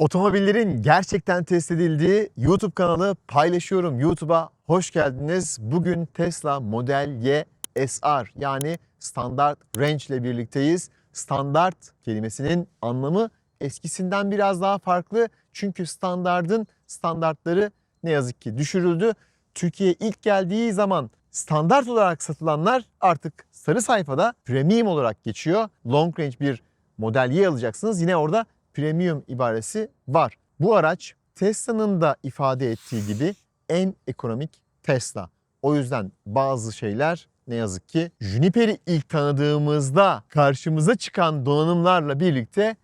Otomobillerin gerçekten test edildiği YouTube kanalı paylaşıyorum. YouTube'a hoş geldiniz. Bugün Tesla Model Y SR yani Standart Range ile birlikteyiz. Standart kelimesinin anlamı eskisinden biraz daha farklı. Çünkü standardın standartları ne yazık ki düşürüldü. Türkiye'ye ilk geldiği zaman standart olarak satılanlar artık sarı sayfada premium olarak geçiyor. Long range bir Model Y alacaksınız. Yine orada premium ibaresi var. Bu araç Tesla'nın da ifade ettiği gibi en ekonomik Tesla. O yüzden bazı şeyler ne yazık ki Juniper'i ilk tanıdığımızda karşımıza çıkan donanımlarla birlikte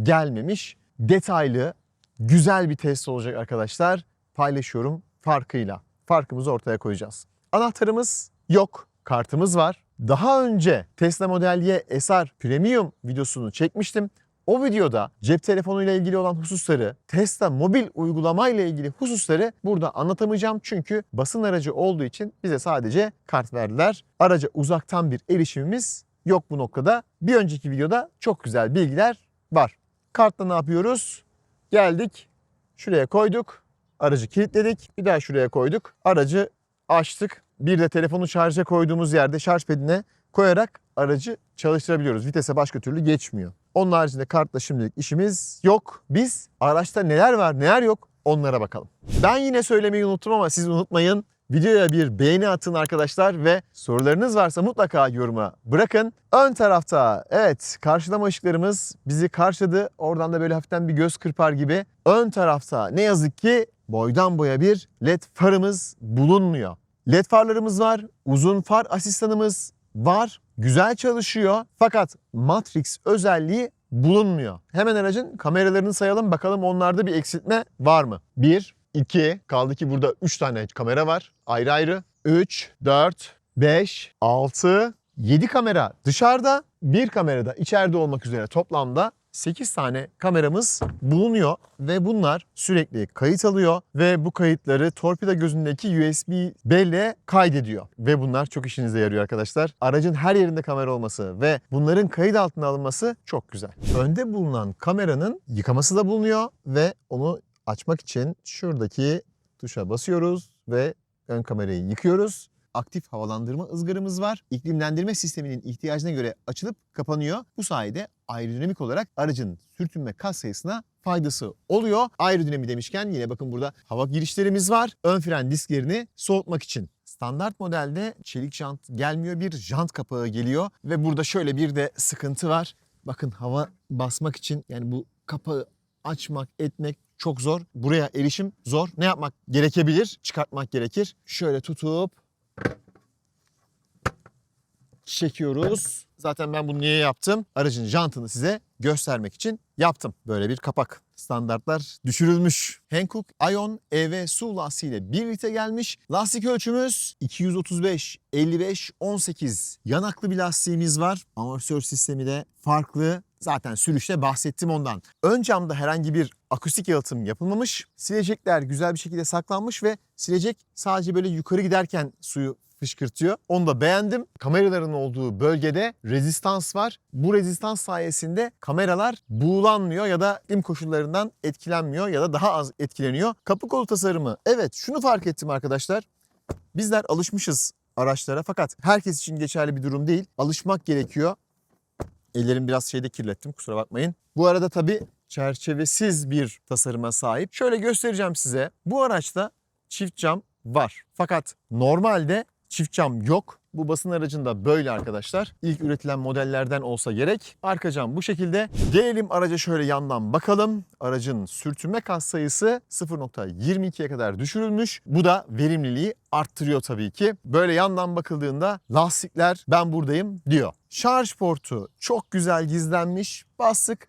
gelmemiş. Detaylı, güzel bir Tesla olacak arkadaşlar. Paylaşıyorum farkıyla. Farkımızı ortaya koyacağız. Anahtarımız yok, kartımız var. Daha önce Tesla Model Y SR Premium videosunu çekmiştim. O videoda cep telefonuyla ilgili olan hususları, Tesla mobil uygulamayla ilgili hususları burada anlatamayacağım. Çünkü basın aracı olduğu için bize sadece kart verdiler. Araca uzaktan bir erişimimiz yok bu noktada. Bir önceki videoda çok güzel bilgiler var. Kartla ne yapıyoruz? Geldik, şuraya koyduk, aracı kilitledik, bir daha şuraya koyduk, aracı açtık. Bir de telefonu şarja koyduğumuz yerde şarj pedine koyarak aracı çalıştırabiliyoruz. Vitese başka türlü geçmiyor. Onun haricinde kartla şimdilik işimiz yok. Biz araçta neler var neler yok onlara bakalım. Ben yine söylemeyi unuttum ama siz unutmayın. Videoya bir beğeni atın arkadaşlar ve sorularınız varsa mutlaka yoruma bırakın. Ön tarafta evet karşılama ışıklarımız bizi karşıladı. Oradan da böyle hafiften bir göz kırpar gibi. Ön tarafta ne yazık ki boydan boya bir LED farımız bulunmuyor. LED farlarımız var, uzun far asistanımız var, güzel çalışıyor fakat Matrix özelliği bulunmuyor. Hemen aracın kameralarını sayalım bakalım onlarda bir eksiltme var mı? 1, 2, kaldı ki burada 3 tane kamera var ayrı ayrı. 3, 4, 5, 6, 7 kamera dışarıda, 1 kamera da içeride olmak üzere toplamda 8 tane kameramız bulunuyor ve bunlar sürekli kayıt alıyor ve bu kayıtları torpido gözündeki USB belleğe kaydediyor. Ve bunlar çok işinize yarıyor arkadaşlar. Aracın her yerinde kamera olması ve bunların kayıt altına alınması çok güzel. Önde bulunan kameranın yıkaması da bulunuyor ve onu açmak için şuradaki tuşa basıyoruz ve ön kamerayı yıkıyoruz. Aktif havalandırma ızgaramız var. İklimlendirme sisteminin ihtiyacına göre açılıp kapanıyor. Bu sayede aerodinamik olarak aracın sürtünme katsayısına faydası oluyor. Aerodinami demişken yine bakın burada hava girişlerimiz var. Ön fren disklerini soğutmak için. Standart modelde çelik jant gelmiyor, bir jant kapağı geliyor ve burada şöyle bir de sıkıntı var. Bakın hava basmak için yani bu kapağı açmak, etmek çok zor. Buraya erişim zor. Ne yapmak gerekebilir? Çıkartmak gerekir. Şöyle tutup çekiyoruz. Zaten ben bunu niye yaptım? Aracın jantını size göstermek için yaptım. Böyle bir kapak. Standartlar düşürülmüş. Hankook Ion EV SUV lastiğiyle birlikte gelmiş. Lastik ölçümüz 235, 55, 18. Yanaklı bir lastiğimiz var. Amortisör sistemi de farklı. Zaten sürüşte bahsettim ondan. Ön camda herhangi bir akustik yalıtım yapılmamış. Silecekler güzel bir şekilde saklanmış ve silecek sadece böyle yukarı giderken suyu fışkırtıyor. Onu da beğendim. Kameraların olduğu bölgede rezistans var. Bu rezistans sayesinde kameralar buğulanmıyor ya da iklim koşullarından etkilenmiyor ya da daha az etkileniyor. Kapı kolu tasarımı. Evet şunu fark ettim arkadaşlar. Bizler alışmışız araçlara fakat herkes için geçerli bir durum değil. Alışmak gerekiyor. Ellerimi biraz şeyde kirlettim kusura bakmayın. Bu arada tabii çerçevesiz bir tasarıma sahip. Şöyle göstereceğim size. Bu araçta çift cam var. Fakat normalde çift cam yok. Bu basın aracında böyle arkadaşlar. İlk üretilen modellerden olsa gerek. Arka cam bu şekilde. Gelelim araca şöyle yandan bakalım. Aracın sürtünme katsayısı 0.22'ye kadar düşürülmüş. Bu da verimliliği arttırıyor tabii ki. Böyle yandan bakıldığında lastikler ben buradayım diyor. Şarj portu çok güzel gizlenmiş. Bastık.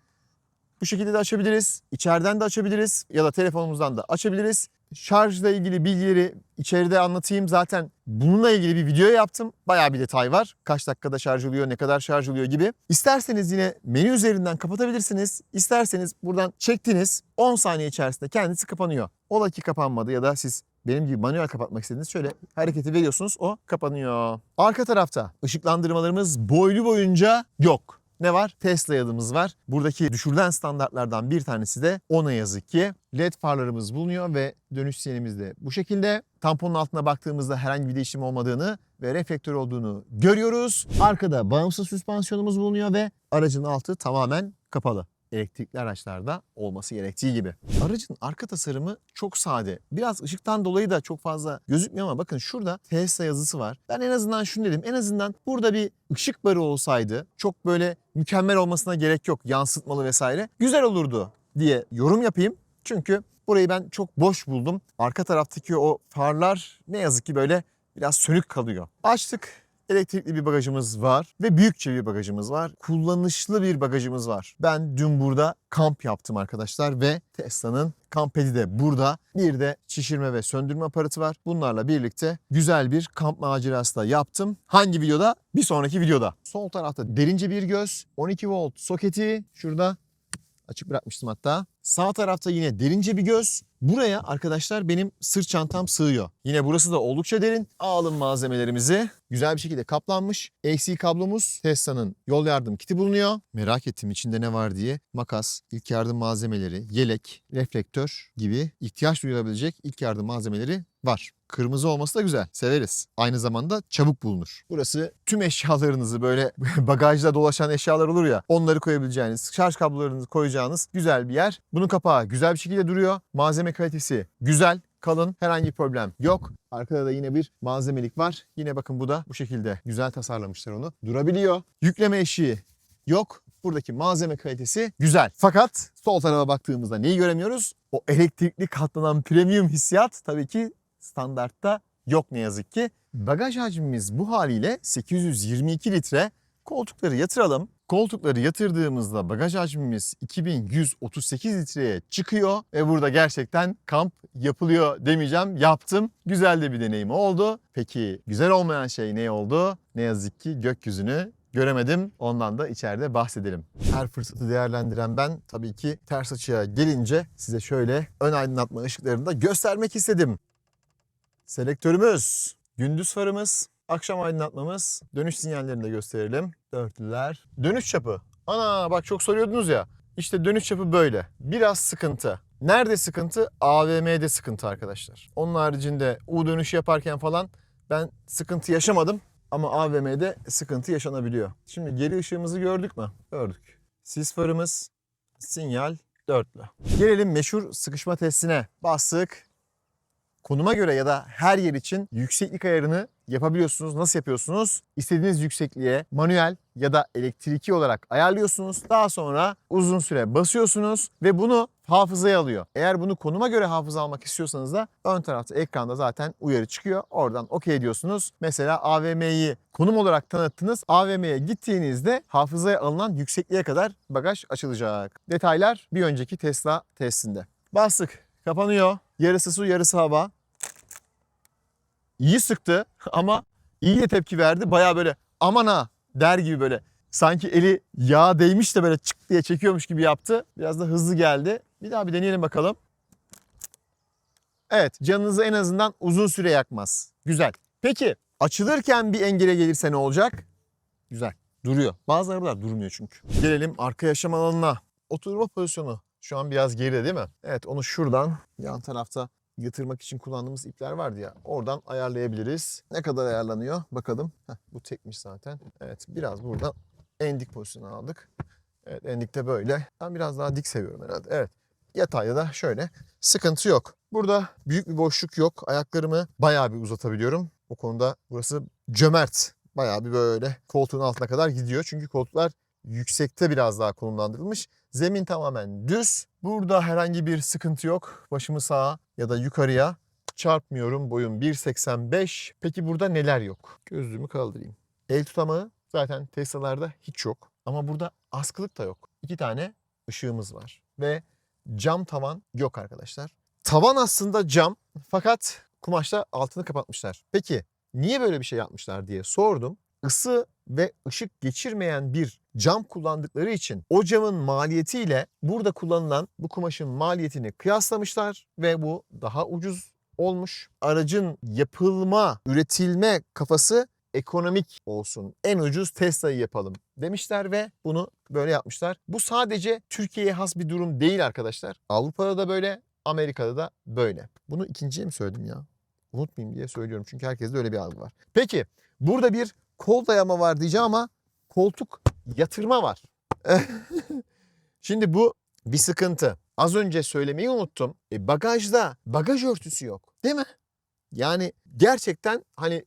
Bu şekilde de açabiliriz. İçeriden de açabiliriz ya da telefonumuzdan da açabiliriz. Şarjla ilgili bilgileri içeride anlatayım. Zaten bununla ilgili bir video yaptım. Bayağı bir detay var. Kaç dakikada şarj oluyor, ne kadar şarj oluyor gibi. İsterseniz yine menü üzerinden kapatabilirsiniz. İsterseniz buradan çektiniz 10 saniye içerisinde kendisi kapanıyor. Ola ki kapanmadı ya da siz benim gibi manuel kapatmak istediğiniz şöyle hareketi veriyorsunuz o kapanıyor. Arka tarafta ışıklandırmalarımız boylu boyunca yok. ne var? Tesla yazımız var. Buradaki düşürülen standartlardan bir tanesi de o ne yazık ki. LED farlarımız bulunuyor ve dönüş sinyalimiz de bu şekilde. Tamponun altına baktığımızda herhangi bir değişim olmadığını ve reflektör olduğunu görüyoruz. Arkada bağımsız süspansiyonumuz bulunuyor ve aracın altı tamamen kapalı. Elektrikli araçlarda olması gerektiği gibi. Aracın arka tasarımı çok sade. Biraz ışıktan dolayı da çok fazla gözükmüyor ama bakın şurada Tesla yazısı var. Ben en azından şunu dedim. En azından burada bir ışık barı olsaydı çok böyle mükemmel olmasına gerek yok. Yansıtmalı vesaire. Güzel olurdu diye yorum yapayım. Çünkü burayı ben çok boş buldum. Arka taraftaki o farlar ne yazık ki böyle biraz sönük kalıyor. Açtık. Elektrikli bir bagajımız var ve büyükçe bir bagajımız var. Kullanışlı bir bagajımız var. Ben dün burada kamp yaptım arkadaşlar ve Tesla'nın kamp pedi de burada. Bir de şişirme ve söndürme aparatı var. Bunlarla birlikte güzel bir kamp macerası da yaptım. Hangi videoda? Bir sonraki videoda. Sol tarafta derince bir göz, 12 volt soketi şurada. Açık bırakmıştım hatta. Sağ tarafta yine derince bir göz. Buraya arkadaşlar benim sırt çantam sığıyor. Yine burası da oldukça derin. Alalım malzemelerimizi. Güzel bir şekilde kaplanmış. AC kablomuz. Tesla'nın yol yardım kiti bulunuyor. Merak ettim içinde ne var diye. Makas, ilk yardım malzemeleri, yelek, reflektör gibi ihtiyaç duyulabilecek ilk yardım malzemeleri var. Kırmızı olması da güzel. Severiz. Aynı zamanda çabuk bulunur. Burası tüm eşyalarınızı böyle bagajda dolaşan eşyalar olur ya. Onları koyabileceğiniz, şarj kablolarınızı koyacağınız güzel bir yer. Bunun kapağı güzel bir şekilde duruyor. Malzeme kalitesi güzel, kalın, herhangi bir problem yok. Arkada da yine bir malzemelik var. Yine bakın bu da bu şekilde güzel tasarlamışlar onu. Durabiliyor. Yükleme eşiği yok. Buradaki malzeme kalitesi güzel. Fakat sol tarafa baktığımızda neyi göremiyoruz? O elektrikli katlanan premium hissiyat tabii ki standartta yok ne yazık ki. Bagaj hacmimiz bu haliyle 822 litre. Koltukları yatıralım. Koltukları yatırdığımızda bagaj hacmimiz 2138 litreye çıkıyor ve burada gerçekten kamp yapılıyor demeyeceğim. Yaptım. Güzel de bir deneyim oldu. Peki güzel olmayan şey ne oldu? Ne yazık ki gökyüzünü göremedim. Ondan da içeride bahsedelim. Her fırsatı değerlendiren ben tabii ki ters açıya gelince size şöyle ön aydınlatma ışıklarını da göstermek istedim. Selektörümüz, gündüz farımız, akşam aydınlatmamız, dönüş sinyallerini de gösterelim. Dörtlüler. Dönüş çapı. Ana bak çok soruyordunuz ya. İşte dönüş çapı böyle. Biraz sıkıntı. Nerede sıkıntı? AVM'de sıkıntı arkadaşlar. Onun haricinde U dönüşü yaparken falan ben sıkıntı yaşamadım. Ama AVM'de sıkıntı yaşanabiliyor. Şimdi geri ışığımızı gördük mü? Gördük. Sis farımız, sinyal dörtlü. Gelelim meşhur sıkışma testine. Bastık. Konuma göre ya da her yer için yükseklik ayarını yapabiliyorsunuz. Nasıl yapıyorsunuz? İstediğiniz yüksekliğe manuel ya da elektriki olarak ayarlıyorsunuz. Daha sonra uzun süre basıyorsunuz ve bunu hafızaya alıyor. Eğer bunu konuma göre hafıza almak istiyorsanız da ön tarafta ekranda zaten uyarı çıkıyor. Oradan okey diyorsunuz. Mesela AVM'yi konum olarak tanıttınız. AVM'ye gittiğinizde hafızaya alınan yüksekliğe kadar bagaj açılacak. Detaylar bir önceki Tesla testinde. Bastık. Kapanıyor. Yarısı su, yarısı hava. İyi sıktı ama iyi de tepki verdi. Baya böyle aman ha der gibi böyle sanki eli yağa değmiş de böyle çık diye çekiyormuş gibi yaptı. Biraz da hızlı geldi. Bir daha bir deneyelim bakalım. Evet, canınızı en azından uzun süre yakmaz. Güzel. Peki açılırken bir engele gelirse ne olacak? Güzel. Duruyor. Bazı arabalar durmuyor çünkü. Gelelim arka yaşam alanına. Oturma pozisyonu. Şu an biraz geride değil mi? Evet, onu şuradan yan tarafta yatırmak için kullandığımız ipler vardı ya. Oradan ayarlayabiliriz. Ne kadar ayarlanıyor? Bakalım. Bu tekmiş zaten. Evet, biraz buradan en dik pozisyonu aldık. Evet, en dikte böyle. Ben biraz daha dik seviyorum herhalde. Evet. Yatayda da şöyle. Sıkıntı yok. Burada büyük bir boşluk yok. Ayaklarımı bayağı bir uzatabiliyorum. O konuda burası cömert. Bayağı bir böyle koltuğun altına kadar gidiyor. Çünkü koltuklar yüksekte biraz daha konumlandırılmış. Zemin tamamen düz. Burada herhangi bir sıkıntı yok. Başımı sağa ya da yukarıya çarpmıyorum. Boyum 1.85. Peki burada neler yok? Gözlüğümü kaldırayım. El tutamağı zaten Tesla'larda hiç yok. Ama burada askılık da yok. 2 tane ışığımız var. Ve cam tavan yok arkadaşlar. Tavan aslında cam fakat kumaşla altını kapatmışlar. Peki niye böyle bir şey yapmışlar diye sordum. Isı ve ışık geçirmeyen bir cam kullandıkları için o camın maliyetiyle burada kullanılan bu kumaşın maliyetini kıyaslamışlar ve bu daha ucuz olmuş. Aracın yapılma, üretilme kafası ekonomik olsun, en ucuz Tesla'yı yapalım demişler ve bunu böyle yapmışlar. Bu sadece Türkiye'ye has bir durum değil arkadaşlar. Avrupa'da da böyle, Amerika'da da böyle. Bunu ikinciye mi söyledim ya? Unutmayayım diye söylüyorum çünkü herkeste öyle bir algı var. Peki burada bir kol dayama var diyeceğim ama koltuk yatırma var. Şimdi bu bir sıkıntı. Az önce söylemeyi unuttum. Bagajda bagaj örtüsü yok, değil mi? Yani gerçekten hani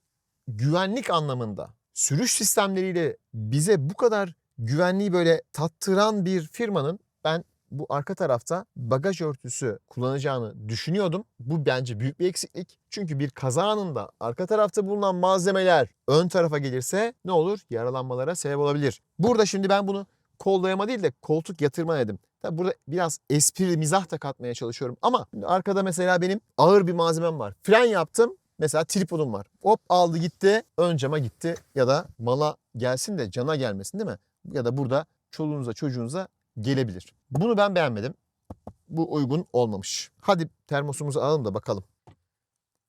güvenlik anlamında sürüş sistemleriyle bize bu kadar güvenliği böyle tattıran bir firmanın ben bu arka tarafta bagaj örtüsü kullanacağını düşünüyordum. Bu bence büyük bir eksiklik. Çünkü bir kaza anında arka tarafta bulunan malzemeler ön tarafa gelirse ne olur? Yaralanmalara sebep olabilir. Burada şimdi ben bunu kol dayama değil de koltuk yatırma dedim. Tabi burada biraz espri, mizah da katmaya çalışıyorum. Ama arkada mesela benim ağır bir malzemem var. Fren yaptım. Mesela tripodum var. Hop aldı gitti. Ön cama gitti. Ya da mala gelsin de cana gelmesin değil mi? Ya da burada çoluğunuza çocuğunuza gelebilir. Bunu ben beğenmedim. Bu uygun olmamış. Hadi termosumuzu alalım da bakalım.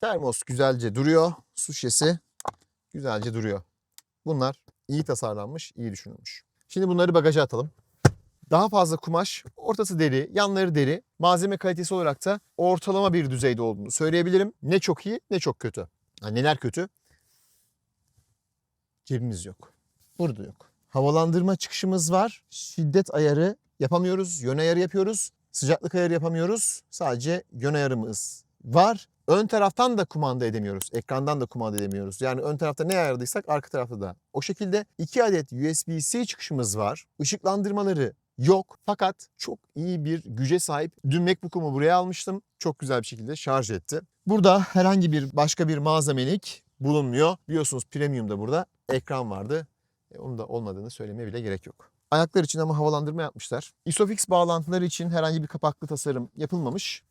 Termos güzelce duruyor. Su şişesi güzelce duruyor. Bunlar iyi tasarlanmış, iyi düşünülmüş. Şimdi bunları bagaja atalım. Daha fazla kumaş, ortası deri, yanları deri. Malzeme kalitesi olarak da ortalama bir düzeyde olduğunu söyleyebilirim. Ne çok iyi ne çok kötü. Yani neler kötü? Cebimiz yok. Burada yok. Havalandırma çıkışımız var. Şiddet ayarı yapamıyoruz. Yön ayarı yapıyoruz. Sıcaklık ayarı yapamıyoruz. Sadece yön ayarımız var. Ön taraftan da kumanda edemiyoruz. Ekrandan da kumanda edemiyoruz. Yani ön tarafta ne ayarladıysak arka tarafta da. O şekilde 2 adet USB-C çıkışımız var. Işıklandırmaları yok. Fakat çok iyi bir güce sahip. Dün MacBook'umu buraya almıştım. Çok güzel bir şekilde şarj etti. Burada herhangi bir başka bir malzemelik bulunmuyor. Biliyorsunuz Premium'da burada ekran vardı. Onun da olmadığını söylemeye bile gerek yok. Ayaklar için ama havalandırma yapmışlar. ISOFIX bağlantıları için herhangi bir kapaklı tasarım yapılmamış.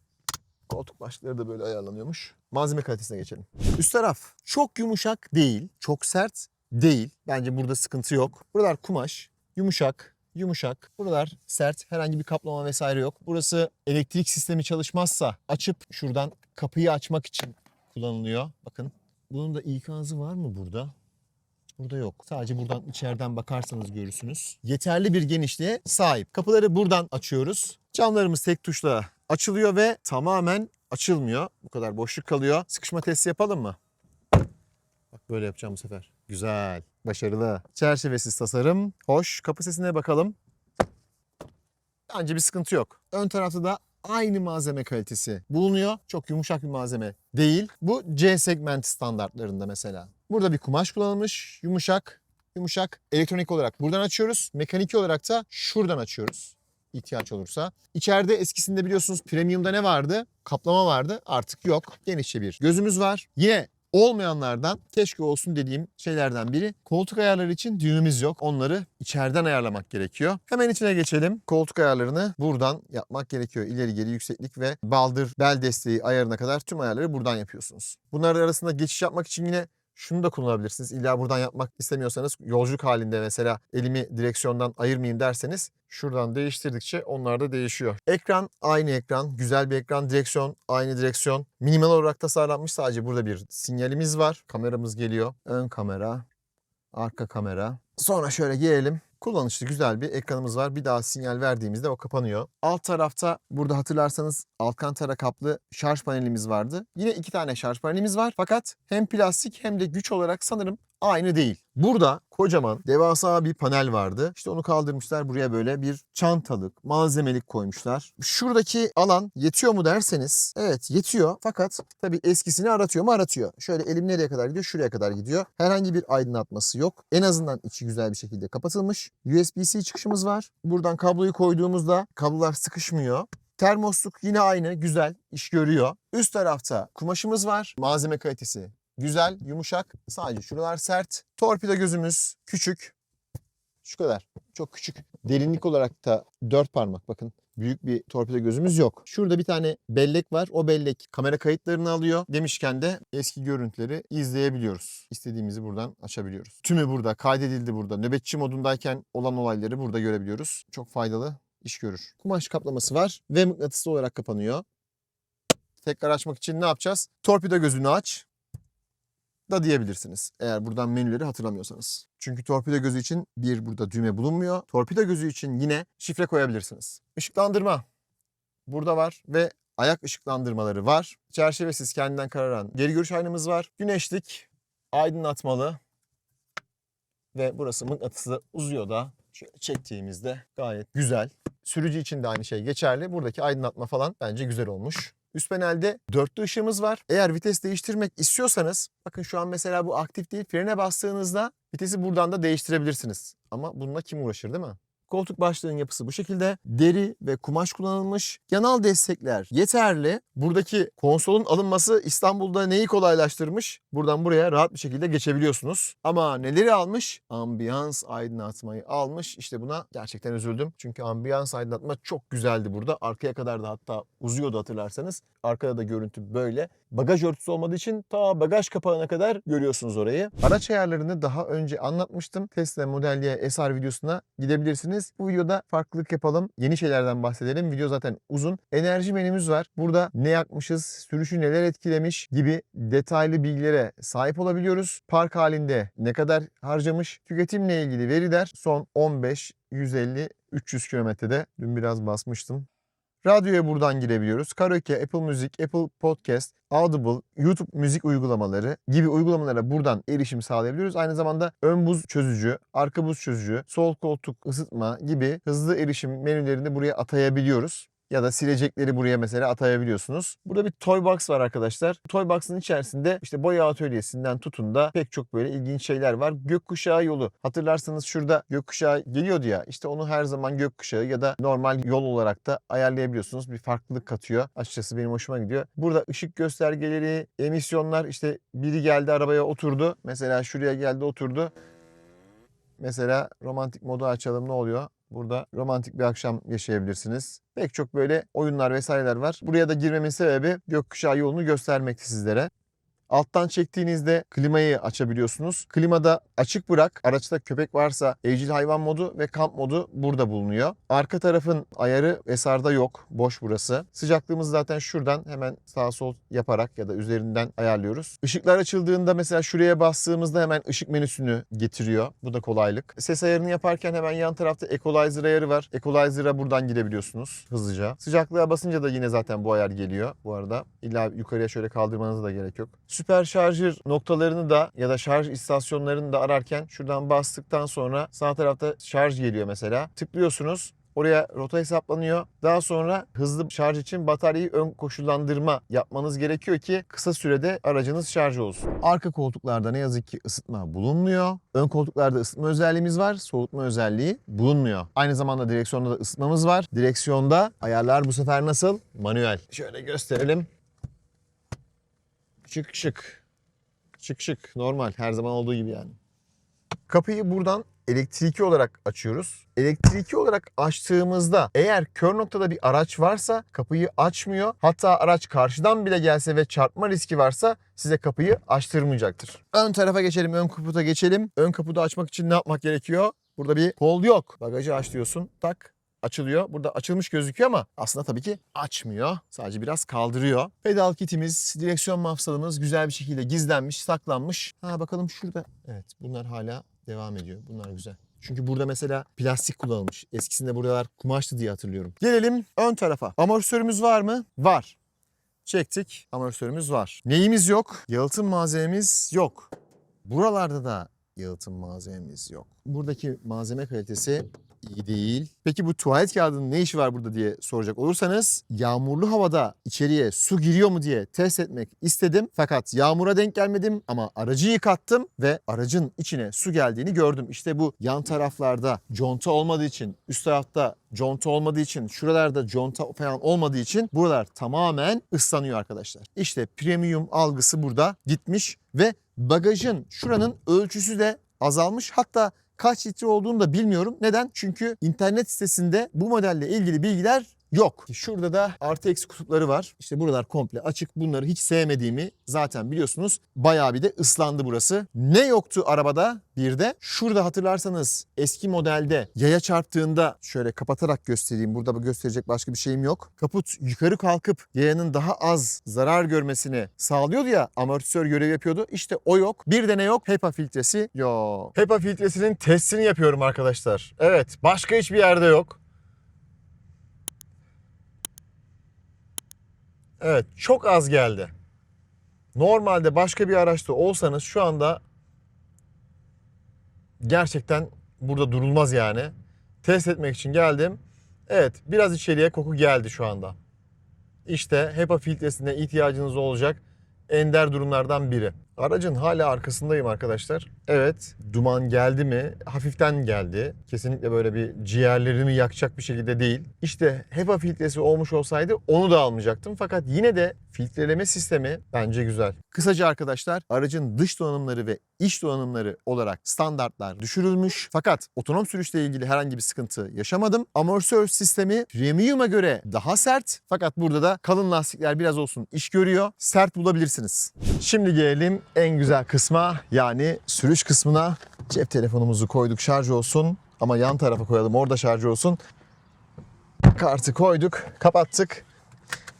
Koltuk başlıkları da böyle ayarlanıyormuş. Malzeme kalitesine geçelim. Üst taraf çok yumuşak değil, çok sert değil. Bence burada sıkıntı yok. Buralar kumaş, yumuşak, yumuşak. Buralar sert, herhangi bir kaplama vesaire yok. Burası elektrik sistemi çalışmazsa açıp şuradan kapıyı açmak için kullanılıyor. Bakın. Bunun da ikazı var mı burada? Burada yok. Sadece buradan içeriden bakarsanız görürsünüz. Yeterli bir genişliğe sahip. Kapıları buradan açıyoruz. Camlarımız tek tuşla açılıyor ve tamamen açılmıyor. Bu kadar boşluk kalıyor. Sıkışma testi yapalım mı? Bak böyle yapacağım bu sefer. Güzel. Başarılı. Çerçevesiz tasarım. Hoş. Kapı sesine bakalım. Bence bir sıkıntı yok. Ön tarafta da aynı malzeme kalitesi bulunuyor. Çok yumuşak bir malzeme değil. Bu C segment standartlarında mesela. Burada bir kumaş kullanılmış. Yumuşak, yumuşak. Elektronik olarak buradan açıyoruz. Mekanik olarak da şuradan açıyoruz. İhtiyaç olursa. İçeride eskisinde biliyorsunuz Premium'da ne vardı? Kaplama vardı. Artık yok. Genişçe bir gözümüz var. Yine olmayanlardan keşke olsun dediğim şeylerden biri. Koltuk ayarları için düğümümüz yok. Onları içeriden ayarlamak gerekiyor. Hemen içine geçelim. Koltuk ayarlarını buradan yapmak gerekiyor. İleri geri yükseklik ve baldır bel desteği ayarına kadar tüm ayarları buradan yapıyorsunuz. Bunlar arasında geçiş yapmak için yine şunu da kullanabilirsiniz. İlla buradan yapmak istemiyorsanız yolculuk halinde mesela elimi direksiyondan ayırmayayım derseniz şuradan değiştirdikçe onlar da değişiyor. Ekran aynı ekran. Güzel bir ekran. Direksiyon aynı direksiyon. Minimal olarak tasarlanmış. Sadece burada bir sinyalimiz var. Kameramız geliyor. Ön kamera, arka kamera. Sonra şöyle gelelim. Kullanışlı güzel bir ekranımız var. Bir daha sinyal verdiğimizde o kapanıyor. Alt tarafta burada hatırlarsanız Alcantara kaplı şarj panelimiz vardı. Yine 2 tane şarj panelimiz var. Fakat hem plastik hem de güç olarak sanırım aynı değil. Burada kocaman devasa bir panel vardı. İşte onu kaldırmışlar. Buraya böyle bir çantalık, malzemelik koymuşlar. Şuradaki alan yetiyor mu derseniz evet yetiyor. Fakat tabii eskisini aratıyor mu? Aratıyor. Şöyle elim nereye kadar gidiyor? Şuraya kadar gidiyor. Herhangi bir aydınlatması yok. En azından içi güzel bir şekilde kapatılmış. USB-C çıkışımız var. Buradan kabloyu koyduğumuzda kablolar sıkışmıyor. Termosluk yine aynı, güzel, iş görüyor. Üst tarafta kumaşımız var. Malzeme kalitesi güzel, yumuşak. Sadece şuralar sert. Torpido gözümüz küçük. Şu kadar. Çok küçük. Derinlik olarak da 4 parmak bakın. Büyük bir torpido gözümüz yok. Şurada bir tane bellek var. O bellek kamera kayıtlarını alıyor. Demişken de eski görüntüleri izleyebiliyoruz. İstediğimizi buradan açabiliyoruz. Tümü burada, kaydedildi burada. Nöbetçi modundayken olan olayları burada görebiliyoruz. Çok faydalı, iş görür. Kumaş kaplaması var ve mıknatıslı olarak kapanıyor. Tekrar açmak için ne yapacağız? Torpido gözünü aç. da diyebilirsiniz. Eğer buradan menüleri hatırlamıyorsanız. Çünkü torpido gözü için bir burada düğme bulunmuyor. Torpido gözü için yine şifre koyabilirsiniz. Işıklandırma burada var ve ayak ışıklandırmaları var. Çerçevesiz kendinden kararan geri görüş aynamız var. Güneşlik, aydınlatmalı ve burası mıknatıslı uzuyor da şöyle çektiğimizde gayet güzel. Sürücü için de aynı şey geçerli. Buradaki aydınlatma falan bence güzel olmuş. Üst panelde dörtlü ışığımız var. Eğer vites değiştirmek istiyorsanız, bakın şu an mesela bu aktif değil, frene bastığınızda vitesi buradan da değiştirebilirsiniz. Ama bununla kim uğraşır, değil mi? Koltuk başlığının yapısı bu şekilde. Deri ve kumaş kullanılmış. Yanal destekler yeterli. Buradaki konsolun alınması İstanbul'da neyi kolaylaştırmış? Buradan buraya rahat bir şekilde geçebiliyorsunuz. Ama neleri almış? Ambiyans aydınlatmayı almış. İşte buna gerçekten üzüldüm. Çünkü ambiyans aydınlatma çok güzeldi burada. Arkaya kadar da hatta uzuyordu hatırlarsanız. Arkada da görüntü böyle. Bagaj örtüsü olmadığı için ta bagaj kapağına kadar görüyorsunuz orayı. Araç ayarlarını daha önce anlatmıştım. Tesla Model Y SR videosuna gidebilirsiniz. Bu videoda farklılık yapalım. Yeni şeylerden bahsedelim. Video zaten uzun. Enerji menümüz var. Burada ne yakmışız, sürüşü neler etkilemiş gibi detaylı bilgilere sahip olabiliyoruz. Park halinde ne kadar harcamış, tüketimle ilgili veriler son 15, 150, 300 kilometrede. Dün biraz basmıştım. Radyoya buradan girebiliyoruz. Karaoke, Apple Music, Apple Podcast, Audible, YouTube müzik uygulamaları gibi uygulamalara buradan erişim sağlayabiliyoruz. Aynı zamanda ön buz çözücü, arka buz çözücü, sol koltuk ısıtma gibi hızlı erişim menülerini buraya atayabiliyoruz. Ya da silecekleri buraya mesela atayabiliyorsunuz. Burada bir toy box var arkadaşlar. Toy box'ın içerisinde işte boya atölyesinden tutun da pek çok böyle ilginç şeyler var. Gökkuşağı yolu. Hatırlarsanız şurada gökkuşağı geliyordu ya. İşte onu her zaman gökkuşağı ya da normal yol olarak da ayarlayabiliyorsunuz. Bir farklılık katıyor. Açıkçası benim hoşuma gidiyor. Burada ışık göstergeleri, emisyonlar, işte biri geldi arabaya oturdu. Mesela şuraya geldi oturdu. Mesela romantik modu açalım, ne oluyor? Burada romantik bir akşam yaşayabilirsiniz. Pek çok böyle oyunlar vesaireler var. Buraya da girmemin sebebi gökkuşağı yolunu göstermekti sizlere. Alttan çektiğinizde klimayı açabiliyorsunuz. Klimada açık bırak, araçta köpek varsa evcil hayvan modu ve kamp modu burada bulunuyor. Arka tarafın ayarı SR'da yok. Boş burası. Sıcaklığımızı zaten şuradan hemen sağ sol yaparak ya da üzerinden ayarlıyoruz. Işıklar açıldığında mesela şuraya bastığımızda hemen ışık menüsünü getiriyor. Bu da kolaylık. Ses ayarını yaparken hemen yan tarafta equalizer ayarı var. Equalizer'a buradan girebiliyorsunuz hızlıca. Sıcaklığa basınca da yine zaten bu ayar geliyor bu arada. İlla yukarıya şöyle kaldırmanıza da gerek yok. Süper şarjır noktalarını da ya da şarj istasyonlarını da ararken şuradan bastıktan sonra sağ tarafta şarj geliyor mesela. Tıklıyorsunuz. Oraya rota hesaplanıyor. Daha sonra hızlı şarj için bataryayı ön koşullandırma yapmanız gerekiyor ki kısa sürede aracınız şarj olsun. Arka koltuklarda ne yazık ki ısıtma bulunmuyor. Ön koltuklarda ısıtma özelliğimiz var. Soğutma özelliği bulunmuyor. Aynı zamanda direksiyonda da ısıtmamız var. Direksiyonda ayarlar bu sefer nasıl? Manuel. Şöyle gösterelim. Şık şık. Şık şık. Normal. Her zaman olduğu gibi yani. Kapıyı buradan elektriki olarak açıyoruz. Elektriki olarak açtığımızda eğer kör noktada bir araç varsa kapıyı açmıyor. Hatta araç karşıdan bile gelse ve çarpma riski varsa size kapıyı açtırmayacaktır. Ön tarafa geçelim. Ön kaputa geçelim. Ön kaputu açmak için ne yapmak gerekiyor? Burada bir kol yok. Bagajı aç diyorsun. Tak. Açılıyor. Burada açılmış gözüküyor ama aslında tabii ki açmıyor. Sadece biraz kaldırıyor. Pedal kitimiz, direksiyon mafsalımız güzel bir şekilde gizlenmiş, saklanmış. Bakalım şurada. Evet, bunlar hala devam ediyor. Bunlar güzel. Çünkü burada mesela plastik kullanılmış. Eskisinde buralar kumaştı diye hatırlıyorum. Gelelim ön tarafa. Amortisörümüz var mı? Var. Çektik. Amortisörümüz var. Neyimiz yok? Yalıtım malzememiz yok. Buralarda da yalıtım malzememiz yok. Buradaki malzeme kalitesi iyi değil. Peki bu tuvalet kağıdının ne işi var burada diye soracak olursanız, yağmurlu havada içeriye su giriyor mu diye test etmek istedim. Fakat yağmura denk gelmedim ama aracı yıkattım ve aracın içine su geldiğini gördüm. İşte bu yan taraflarda conta olmadığı için, üst tarafta conta olmadığı için, şuralarda conta falan olmadığı için buralar tamamen ıslanıyor arkadaşlar. İşte premium algısı burada gitmiş ve bagajın şuranın ölçüsü de azalmış. Hatta kaç litre olduğunu da bilmiyorum. Neden? Çünkü internet sitesinde bu modelle ilgili bilgiler yok. Şurada da artı eksi kutupları var. İşte buralar komple açık. Bunları hiç sevmediğimi zaten biliyorsunuz. Bayağı bir de ıslandı burası. Ne yoktu arabada? Bir de şurada hatırlarsanız eski modelde yaya çarptığında şöyle kapatarak göstereyim. Burada gösterecek başka bir şeyim yok. Kaput yukarı kalkıp yayanın daha az zarar görmesini sağlıyordu ya, amortisör görevi yapıyordu. İşte o yok. Bir de ne yok? HEPA filtresi yok. HEPA filtresinin testini yapıyorum arkadaşlar. Evet, başka hiçbir yerde yok. Evet, çok az geldi. Normalde başka bir araçta olsanız şu anda gerçekten burada durulmaz yani. Test etmek için geldim. Evet, biraz içeriye koku geldi şu anda. İşte HEPA filtresine ihtiyacınız olacak ender durumlardan biri. Aracın hala arkasındayım arkadaşlar. Evet, duman geldi mi? Hafiften geldi. Kesinlikle böyle bir ciğerlerimi yakacak bir şekilde değil. İşte HEPA filtresi olmuş olsaydı onu da almayacaktım. Fakat yine de filtreleme sistemi bence güzel. Kısaca arkadaşlar, aracın dış donanımları ve iç donanımları olarak standartlar düşürülmüş. Fakat otonom sürüşle ilgili herhangi bir sıkıntı yaşamadım. Amortisör sistemi premium'a göre daha sert. Fakat burada da kalın lastikler biraz olsun iş görüyor. Sert bulabilirsiniz. Şimdi gelelim en güzel kısma, yani sürüş kısmına. Cep telefonumuzu koyduk, şarj olsun. Ama yan tarafa koyalım, orada şarj olsun. Kartı koyduk, kapattık.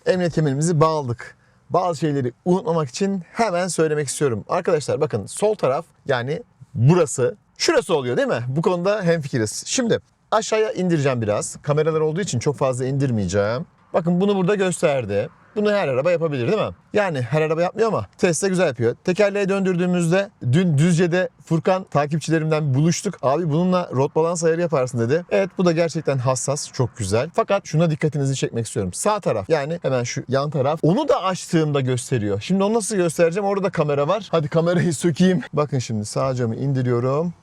Emniyet kemerimizi bağladık. Bazı şeyleri unutmamak için hemen söylemek istiyorum. Arkadaşlar bakın, sol taraf, yani burası, şurası oluyor değil mi? Bu konuda hemfikiriz. Şimdi aşağıya indireceğim biraz. Kameralar olduğu için çok fazla indirmeyeceğim. Bakın bunu burada gösterdi. Bunu her araba yapabilir değil mi? Yani her araba yapmıyor ama Tesla güzel yapıyor. Tekerleği döndürdüğümüzde dün Düzce'de Furkan takipçilerimden buluştuk. Abi bununla rot balans ayarı yaparsın dedi. Evet, bu da gerçekten hassas, çok güzel. Fakat şuna dikkatinizi çekmek istiyorum. Sağ taraf, yani hemen şu yan taraf, onu da açtığımda gösteriyor. Şimdi onu nasıl göstereceğim? Orada da kamera var. Hadi kamerayı sökeyim. Bakın şimdi sağ camı indiriyorum.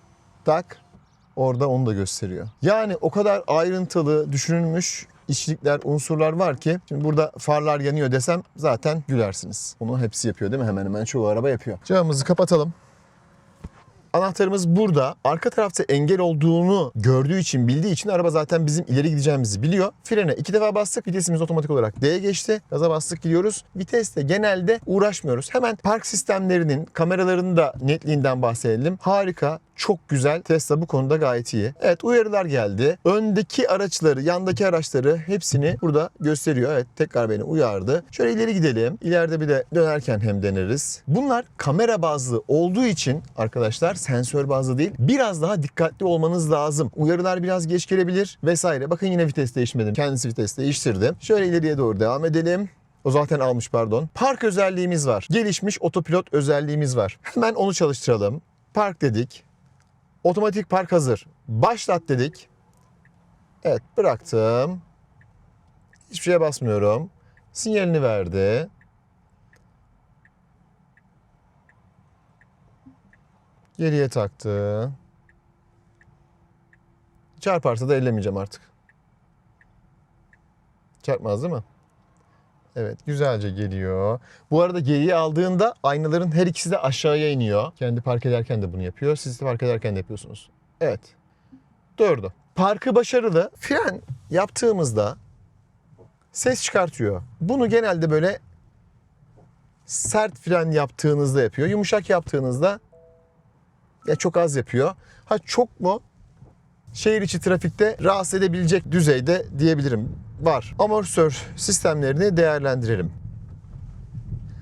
Tak. Orada onu da gösteriyor. Yani o kadar ayrıntılı düşünülmüş işçilikler, unsurlar var ki şimdi burada farlar yanıyor desem zaten gülersiniz. Bunu hepsi yapıyor değil mi? Hemen hemen çoğu araba yapıyor. Camımızı kapatalım. Anahtarımız burada. Arka tarafta engel olduğunu gördüğü için, bildiği için araba zaten bizim ileri gideceğimizi biliyor. Frene 2 defa bastık. Vitesimiz otomatik olarak D'ye geçti. Gaza bastık, gidiyoruz. Viteste genelde uğraşmıyoruz. Hemen park sistemlerinin, kameralarının da netliğinden bahsedelim. Harika. Çok güzel. Tesla bu konuda gayet iyi. Evet, uyarılar geldi. Öndeki araçları, yandaki araçları hepsini burada gösteriyor. Evet, tekrar beni uyardı. Şöyle ileri gidelim. İleride bir de dönerken hem deneriz. Bunlar kamera bazlı olduğu için arkadaşlar, sensör bazlı değil. Biraz daha dikkatli olmanız lazım. Uyarılar biraz geç gelebilir vesaire. Bakın yine vites değişmedim. Kendisi vites değiştirdi. Şöyle ileriye doğru devam edelim. O zaten almış, pardon. Park özelliğimiz var. Gelişmiş otopilot özelliğimiz var. Hemen onu çalıştıralım. Park dedik. Otomatik park hazır. Başlat dedik. Evet, bıraktım. Hiçbir şeye basmıyorum. Sinyalini verdi. Geriye taktı. Çarparsa da ellemeyeceğim artık. Çarpmaz değil mi? Evet, güzelce geliyor. Bu arada geriye aldığında aynaların her ikisi de aşağıya iniyor. Kendi park ederken de bunu yapıyor. Siz de park ederken de yapıyorsunuz. Evet. Durdu. Parkı başarılı. Fren yaptığımızda ses çıkartıyor. Bunu genelde böyle sert fren yaptığınızda yapıyor. Yumuşak yaptığınızda ya çok az yapıyor. Ha çok mu? Şehir içi trafikte rahatsız edebilecek düzeyde diyebilirim. Var. Amortisör sistemlerini değerlendirelim.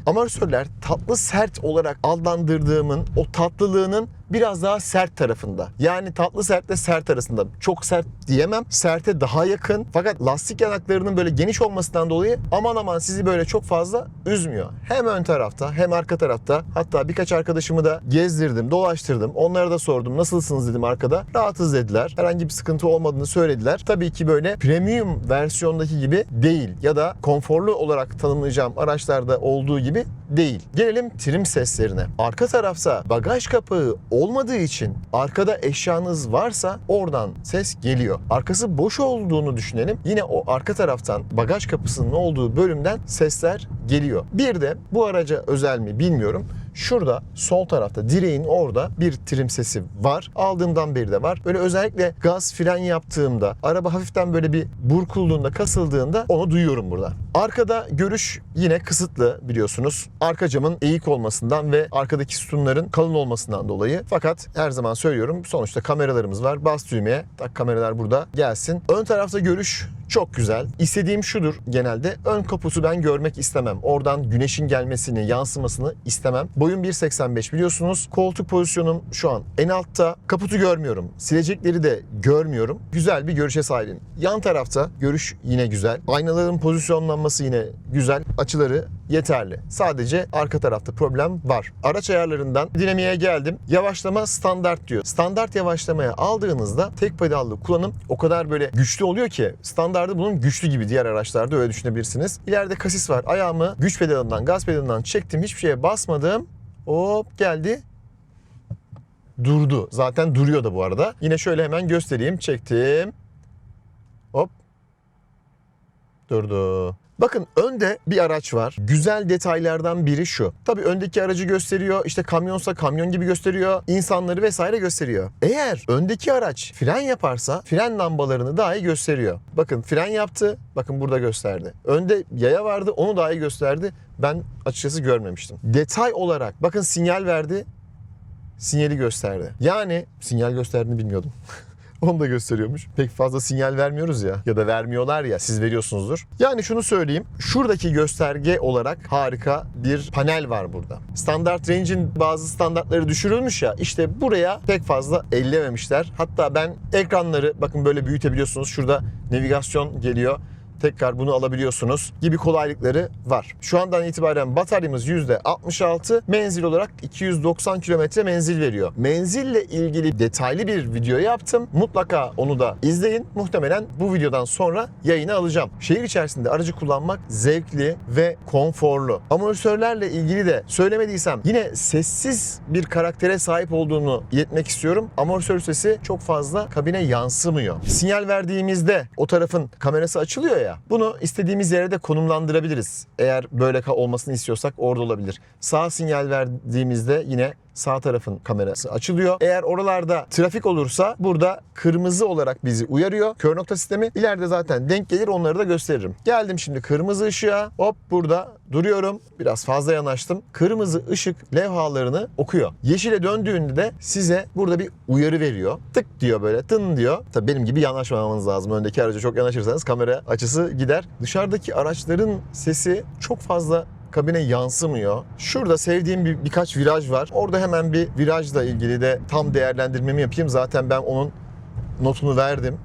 Amortisörler tatlı sert olarak adlandırdığımın o tatlılığının biraz daha sert tarafında. Yani tatlı sertle sert arasında. Çok sert diyemem. Serte daha yakın. Fakat lastik yanaklarının böyle geniş olmasından dolayı aman aman sizi böyle çok fazla üzmüyor. Hem ön tarafta hem arka tarafta. Hatta birkaç arkadaşımı da gezdirdim, dolaştırdım. Onlara da sordum. Nasılsınız dedim arkada. Rahatız dediler. Herhangi bir sıkıntı olmadığını söylediler. Tabii ki böyle premium versiyondaki gibi değil. Ya da konforlu olarak tanımlayacağım araçlarda olduğu gibi değil. Gelelim trim seslerine. Arka tarafta bagaj kapağı olmadığı için arkada eşyanız varsa oradan ses geliyor. Arkası boş olduğunu düşünelim. Yine o arka taraftan bagaj kapısının olduğu bölümden sesler geliyor. Bir de bu araca özel mi bilmiyorum. Şurada sol tarafta direğin orada bir trim sesi var. Aldığımdan beri de var. Böyle özellikle gaz fren yaptığımda, araba hafiften böyle bir burkulduğunda, kasıldığında onu duyuyorum burada. Arkada görüş yine kısıtlı biliyorsunuz. Arka camın eğik olmasından ve arkadaki sütunların kalın olmasından dolayı. Fakat her zaman söylüyorum, sonuçta kameralarımız var. Bas düğmeye, tak, kameralar burada gelsin. Ön tarafta görüş çok güzel. İstediğim şudur genelde. Ön kaputu ben görmek istemem. Oradan güneşin gelmesini, yansımasını istemem. Boyum 1.85 biliyorsunuz. Koltuk pozisyonum şu an en altta. Kaputu görmüyorum. Silecekleri de görmüyorum. Güzel bir görüşe sahibim. Yan tarafta görüş yine güzel. Aynaların pozisyonlanması yine güzel. Açıları yeterli. Sadece arka tarafta problem var. Araç ayarlarından dinamiğe geldim. Yavaşlama standart diyor. Standart yavaşlamaya aldığınızda tek pedallı kullanım o kadar böyle güçlü oluyor ki standardı bunun güçlü gibi, diğer araçlarda öyle düşünebilirsiniz. İleride kasis var. Ayağımı güç pedalından, gaz pedalından çektim. Hiçbir şeye basmadım. Hop geldi. Durdu. Zaten duruyor da bu arada. Yine şöyle hemen göstereyim. Çektim. Hop. Durdu. Bakın önde bir araç var. Güzel detaylardan biri şu. Tabii öndeki aracı gösteriyor. İşte kamyonsa kamyon gibi gösteriyor. İnsanları vesaire gösteriyor. Eğer öndeki araç fren yaparsa fren lambalarını daha iyi gösteriyor. Bakın fren yaptı. Bakın burada gösterdi. Önde yaya vardı. Onu daha iyi gösterdi. Ben açıkçası görmemiştim. Detay olarak bakın sinyal verdi. Sinyali gösterdi. Yani sinyal gösterdiğini bilmiyordum. Onu da gösteriyormuş. Pek fazla sinyal vermiyoruz ya. Ya da vermiyorlar ya. Siz veriyorsunuzdur. Yani şunu söyleyeyim. Şuradaki gösterge olarak harika bir panel var burada. Standart Range'in bazı standartları düşürülmüş ya. İşte buraya pek fazla ellememişler. Hatta ben ekranları bakın böyle büyütebiliyorsunuz. Şurada navigasyon geliyor. Tekrar bunu alabiliyorsunuz gibi kolaylıkları var. Şu andan itibaren bataryamız %66, menzil olarak 290 kilometre menzil veriyor. Menzille ilgili detaylı bir video yaptım. Mutlaka onu da izleyin. Muhtemelen bu videodan sonra yayına alacağım. Şehir içerisinde aracı kullanmak zevkli ve konforlu. Amortisörlerle ilgili de söylemediysem yine sessiz bir karaktere sahip olduğunu iletmek istiyorum. Amortisör sesi çok fazla kabine yansımıyor. Sinyal verdiğimizde o tarafın kamerası açılıyor ya. Bunu istediğimiz yere de konumlandırabiliriz. Eğer böyle olmasını istiyorsak orada olabilir. Sağ sinyal verdiğimizde yine sağ tarafın kamerası açılıyor. Eğer oralarda trafik olursa burada kırmızı olarak bizi uyarıyor. Kör nokta sistemi. İleride zaten denk gelir, onları da gösteririm. Geldim şimdi kırmızı ışığa. Hop burada duruyorum. Biraz fazla yanaştım. Kırmızı ışık levhalarını okuyor. Yeşile döndüğünde de size burada bir uyarı veriyor. Tık diyor, böyle tın diyor. Tabii benim gibi yanaşmamanız lazım. Öndeki araca çok yanaşırsanız kamera açısı gider. Dışarıdaki araçların sesi çok fazla kabine yansımıyor. Şurada sevdiğim birkaç viraj var. Orada hemen bir virajla ilgili de tam değerlendirmemi yapayım. Zaten ben onun notunu verdim.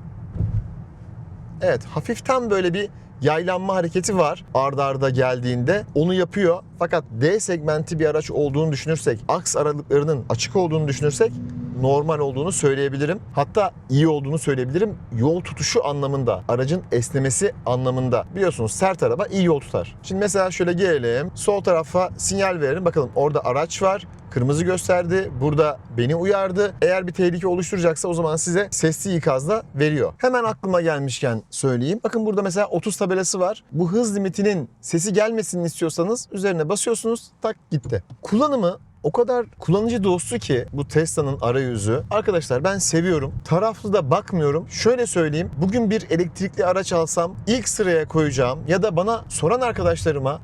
Evet, hafiften böyle bir yaylanma hareketi var arda arda geldiğinde. Onu yapıyor. Fakat D segmenti bir araç olduğunu düşünürsek, aks aralıklarının açık olduğunu düşünürsek normal olduğunu söyleyebilirim. Hatta iyi olduğunu söyleyebilirim. Yol tutuşu anlamında, aracın esnemesi anlamında. Biliyorsunuz sert araba iyi yol tutar. Şimdi mesela şöyle gelelim. Sol tarafa sinyal verelim. Bakalım orada araç var. Kırmızı gösterdi. Burada beni uyardı. Eğer bir tehlike oluşturacaksa o zaman size sesli ikaz da veriyor. Hemen aklıma gelmişken söyleyeyim. Bakın burada mesela 30 tabelası var. Bu hız limitinin sesi gelmesini istiyorsanız üzerine basıyorsunuz. Tak gitti. Kullanımı o kadar kullanıcı dostu ki bu Tesla'nın arayüzü. Arkadaşlar ben seviyorum. Taraflı da bakmıyorum. Şöyle söyleyeyim. Bugün bir elektrikli araç alsam ilk sıraya koyacağım ya da bana soran arkadaşlarıma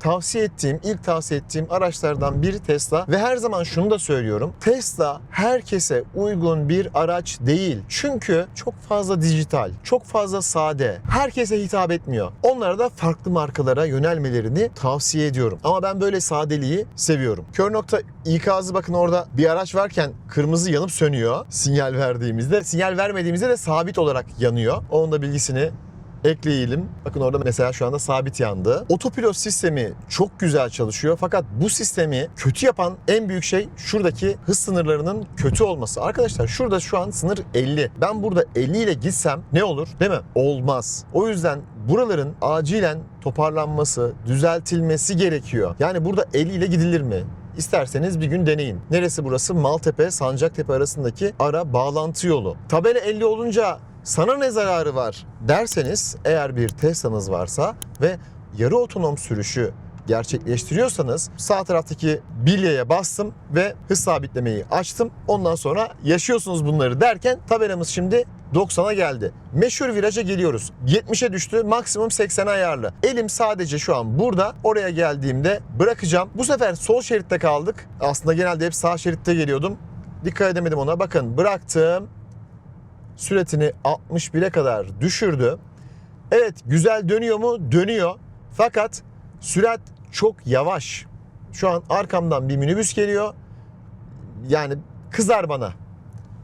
ilk tavsiye ettiğim araçlardan biri Tesla. Ve her zaman şunu da söylüyorum. Tesla herkese uygun bir araç değil. Çünkü çok fazla dijital, çok fazla sade. Herkese hitap etmiyor. Onlara da farklı markalara yönelmelerini tavsiye ediyorum. Ama ben böyle sadeliği seviyorum. Kör nokta İkazı bakın orada bir araç varken kırmızı yanıp sönüyor sinyal verdiğimizde. Sinyal vermediğimizde de sabit olarak yanıyor. Onun da bilgisini ekleyelim. Bakın orada mesela şu anda sabit yandı. Otopilot sistemi çok güzel çalışıyor. Fakat bu sistemi kötü yapan en büyük şey şuradaki hız sınırlarının kötü olması. Arkadaşlar şurada şu an sınır 50. Ben burada 50 ile gitsem ne olur? Değil mi? Olmaz. O yüzden buraların acilen toparlanması, düzeltilmesi gerekiyor. Yani burada 50 ile gidilir mi? İsterseniz bir gün deneyin. Neresi burası? Maltepe, Sancaktepe arasındaki ara bağlantı yolu. Tabela 50 olunca sana ne zararı var derseniz, eğer bir Tesla'nız varsa ve yarı otonom sürüşü gerçekleştiriyorsanız sağ taraftaki bilyeye bastım ve hız sabitlemeyi açtım. Ondan sonra yaşıyorsunuz bunları derken tabelamız şimdi 90'a geldi. Meşhur viraja geliyoruz. 70'e düştü. Maksimum 80'e ayarlı. Elim sadece şu an burada. Oraya geldiğimde bırakacağım. Bu sefer sol şeritte kaldık. Aslında genelde hep sağ şeritte geliyordum. Dikkat edemedim ona. Bakın bıraktım. Süratini 61'e kadar düşürdü. Evet, güzel dönüyor mu? Dönüyor. Fakat sürat çok yavaş. Şu an arkamdan bir minibüs geliyor. Yani kızar bana.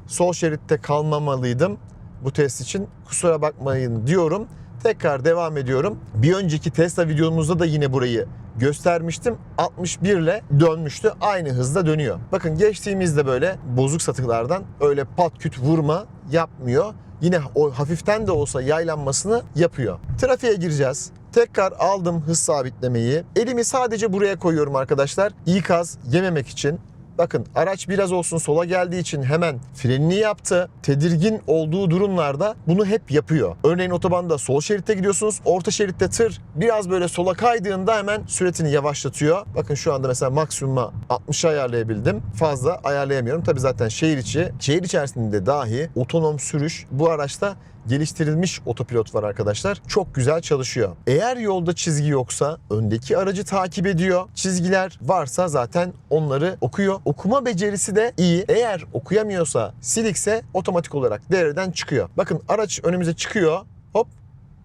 Sol şeritte kalmamalıydım bu test için. Kusura bakmayın diyorum. Tekrar devam ediyorum. Bir önceki Tesla videomuzda da yine burayı göstermiştim. 61 ile dönmüştü. Aynı hızda dönüyor. Bakın geçtiğimizde böyle bozuk satıklardan öyle pat küt vurma yapmıyor. Yine o hafiften de olsa yaylanmasını yapıyor. Trafiğe gireceğiz. Tekrar aldım hız sabitlemeyi. Elimi sadece buraya koyuyorum arkadaşlar. İkaz yememek için. Bakın araç biraz olsun sola geldiği için hemen frenini yaptı. Tedirgin olduğu durumlarda bunu hep yapıyor. Örneğin otobanda sol şeritte gidiyorsunuz. Orta şeritte tır biraz böyle sola kaydığında hemen süratini yavaşlatıyor. Bakın şu anda mesela maksimuma 60'a ayarlayabildim. Fazla ayarlayamıyorum. Tabii zaten şehir içi. Şehir içerisinde dahi otonom sürüş bu araçta geliştirilmiş otopilot var arkadaşlar. Çok güzel çalışıyor. Eğer yolda çizgi yoksa öndeki aracı takip ediyor. Çizgiler varsa zaten onları okuyor. Okuma becerisi de iyi. Eğer okuyamıyorsa, silikse otomatik olarak devreden çıkıyor. Bakın araç önümüze çıkıyor. Hop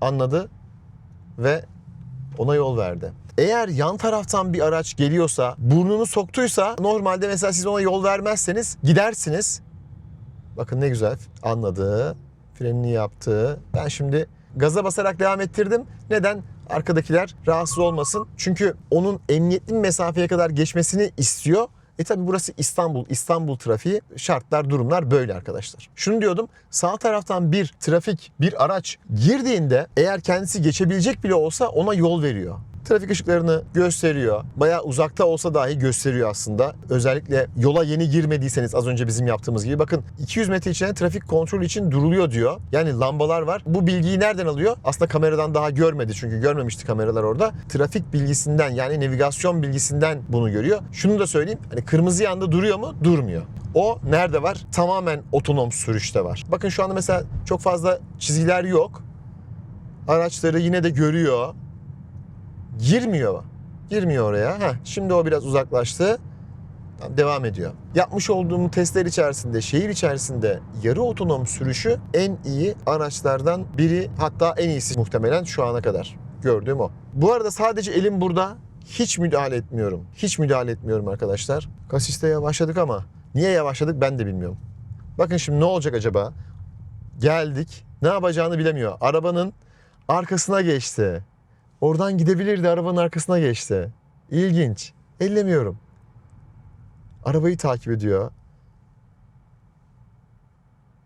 anladı ve ona yol verdi. Eğer yan taraftan bir araç geliyorsa, burnunu soktuysa normalde mesela siz ona yol vermezseniz gidersiniz. Bakın ne güzel anladı. Frenini yaptı. Ben şimdi gaza basarak devam ettirdim. Neden? Arkadakiler rahatsız olmasın. Çünkü onun emniyetli bir mesafeye kadar geçmesini istiyor. Tabi burası İstanbul. İstanbul trafiği, şartlar, durumlar böyle arkadaşlar. Şunu diyordum. Sağ taraftan bir trafik, bir araç girdiğinde eğer kendisi geçebilecek bile olsa ona yol veriyor. Trafik ışıklarını gösteriyor. Bayağı uzakta olsa dahi gösteriyor aslında. Özellikle yola yeni girmediyseniz az önce bizim yaptığımız gibi. Bakın 200 metre içine trafik kontrolü için duruluyor diyor. Yani lambalar var. Bu bilgiyi nereden alıyor? Aslında kameradan daha görmedi. Çünkü görmemişti kameralar orada. Trafik bilgisinden yani navigasyon bilgisinden bunu görüyor. Şunu da söyleyeyim. Hani kırmızı yanda duruyor mu? Durmuyor. O nerede var? Tamamen otonom sürüşte var. Bakın şu anda mesela çok fazla çizgiler yok. Araçları yine de görüyor. Girmiyor. Girmiyor oraya. Şimdi o biraz uzaklaştı. Devam ediyor. Yapmış olduğum testler içerisinde, şehir içerisinde yarı otonom sürüşü en iyi araçlardan biri. Hatta en iyisi muhtemelen şu ana kadar gördüğüm o. Bu arada sadece elim burada. Hiç müdahale etmiyorum. Hiç müdahale etmiyorum arkadaşlar. Kasiste yavaşladık ama niye yavaşladık ben de bilmiyorum. Bakın şimdi ne olacak acaba? Geldik. Ne yapacağını bilemiyor. Arabanın arkasına geçti. Oradan gidebilirdi, arabanın arkasına geçti. İlginç. Ellemiyorum. Arabayı takip ediyor.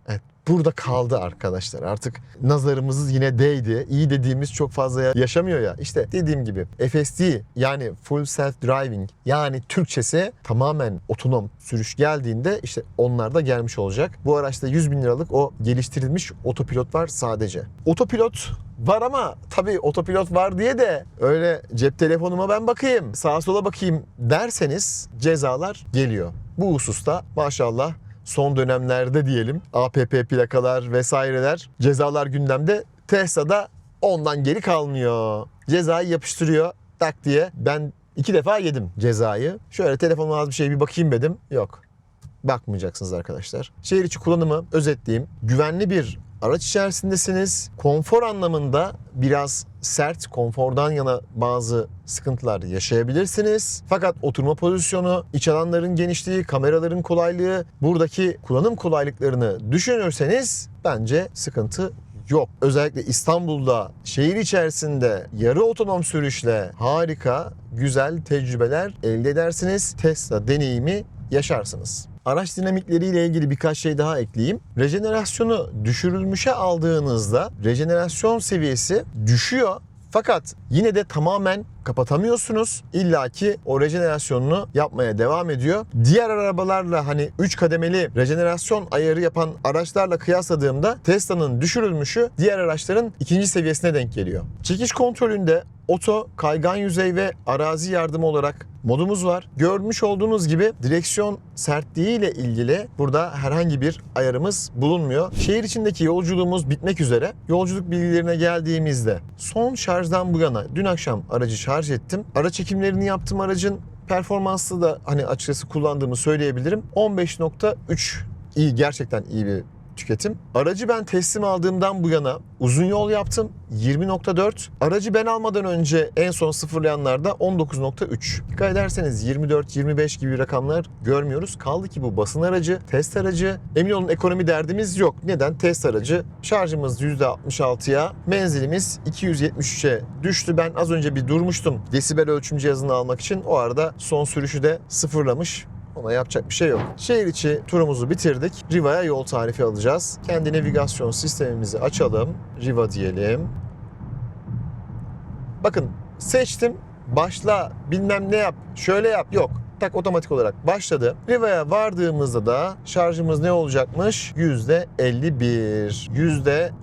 Evet, burada kaldı arkadaşlar. Artık nazarımız yine değdi. İyi dediğimiz çok fazla yaşamıyor ya. İşte dediğim gibi FSD yani Full Self Driving yani Türkçesi tamamen otonom sürüş geldiğinde işte onlar da gelmiş olacak. Bu araçta 100.000 liralık o geliştirilmiş otopilot var sadece. Otopilot var ama tabii otopilot var diye de öyle cep telefonuma ben bakayım, sağa sola bakayım derseniz cezalar geliyor. Bu hususta maşallah son dönemlerde diyelim APP plakalar vesaireler cezalar gündemde. Tesla'da ondan geri kalmıyor. Cezayı yapıştırıyor tak diye. Ben 2 defa yedim cezayı. Şöyle telefonuma az bir şey bir bakayım dedim. Yok. Bakmayacaksınız arkadaşlar. Şehir içi kullanımı özetleyeyim. Güvenli bir araç içerisindesiniz. Konfor anlamında biraz sert, konfordan yana bazı sıkıntılar yaşayabilirsiniz. Fakat oturma pozisyonu, iç alanların genişliği, kameraların kolaylığı, buradaki kullanım kolaylıklarını düşünürseniz bence sıkıntı yok. Özellikle İstanbul'da şehir içerisinde yarı otonom sürüşle harika, güzel tecrübeler elde edersiniz. Tesla deneyimi yaşarsınız. Araç dinamikleriyle ilgili birkaç şey daha ekleyeyim. Rejenerasyonu düşürülmüşe aldığınızda rejenerasyon seviyesi düşüyor. Fakat yine de tamamen kapatamıyorsunuz. İlla ki o rejenerasyonunu yapmaya devam ediyor. Diğer arabalarla hani 3 kademeli rejenerasyon ayarı yapan araçlarla kıyasladığımda Tesla'nın düşürülmüşü diğer araçların ikinci seviyesine denk geliyor. Çekiş kontrolünde oto, kaygan yüzey ve arazi yardımı olarak modumuz var. Görmüş olduğunuz gibi direksiyon sertliği ile ilgili burada herhangi bir ayarımız bulunmuyor. Şehir içindeki yolculuğumuz bitmek üzere. Yolculuk bilgilerine geldiğimizde son şarjdan bu yana dün akşam aracı şarj ettim. Ara çekimlerini yaptım aracın. Performanslı da hani açıkçası kullandığımı söyleyebilirim. 15.3 iyi, gerçekten iyi bir tüketim. Aracı ben teslim aldığımdan bu yana uzun yol yaptım. 20.4. Aracı ben almadan önce en son sıfırlayanlarda 19.3. Dikkat ederseniz 24-25 gibi rakamlar görmüyoruz. Kaldı ki bu basın aracı, test aracı. Emin olun ekonomi derdimiz yok. Neden? Test aracı. Şarjımız %66'ya, menzilimiz 273'e düştü. Ben az önce bir durmuştum desibel ölçüm cihazını almak için. O arada son sürüşü de sıfırlamış. Ona yapacak bir şey yok. Şehir içi turumuzu bitirdik. Riva'ya yol tarifi alacağız. Kendi navigasyon sistemimizi açalım. Riva diyelim. Bakın seçtim. Başla, bilmem ne yap, şöyle yap. Yok. Tak, otomatik olarak başladı. Riva'ya vardığımızda da şarjımız ne olacakmış? %51.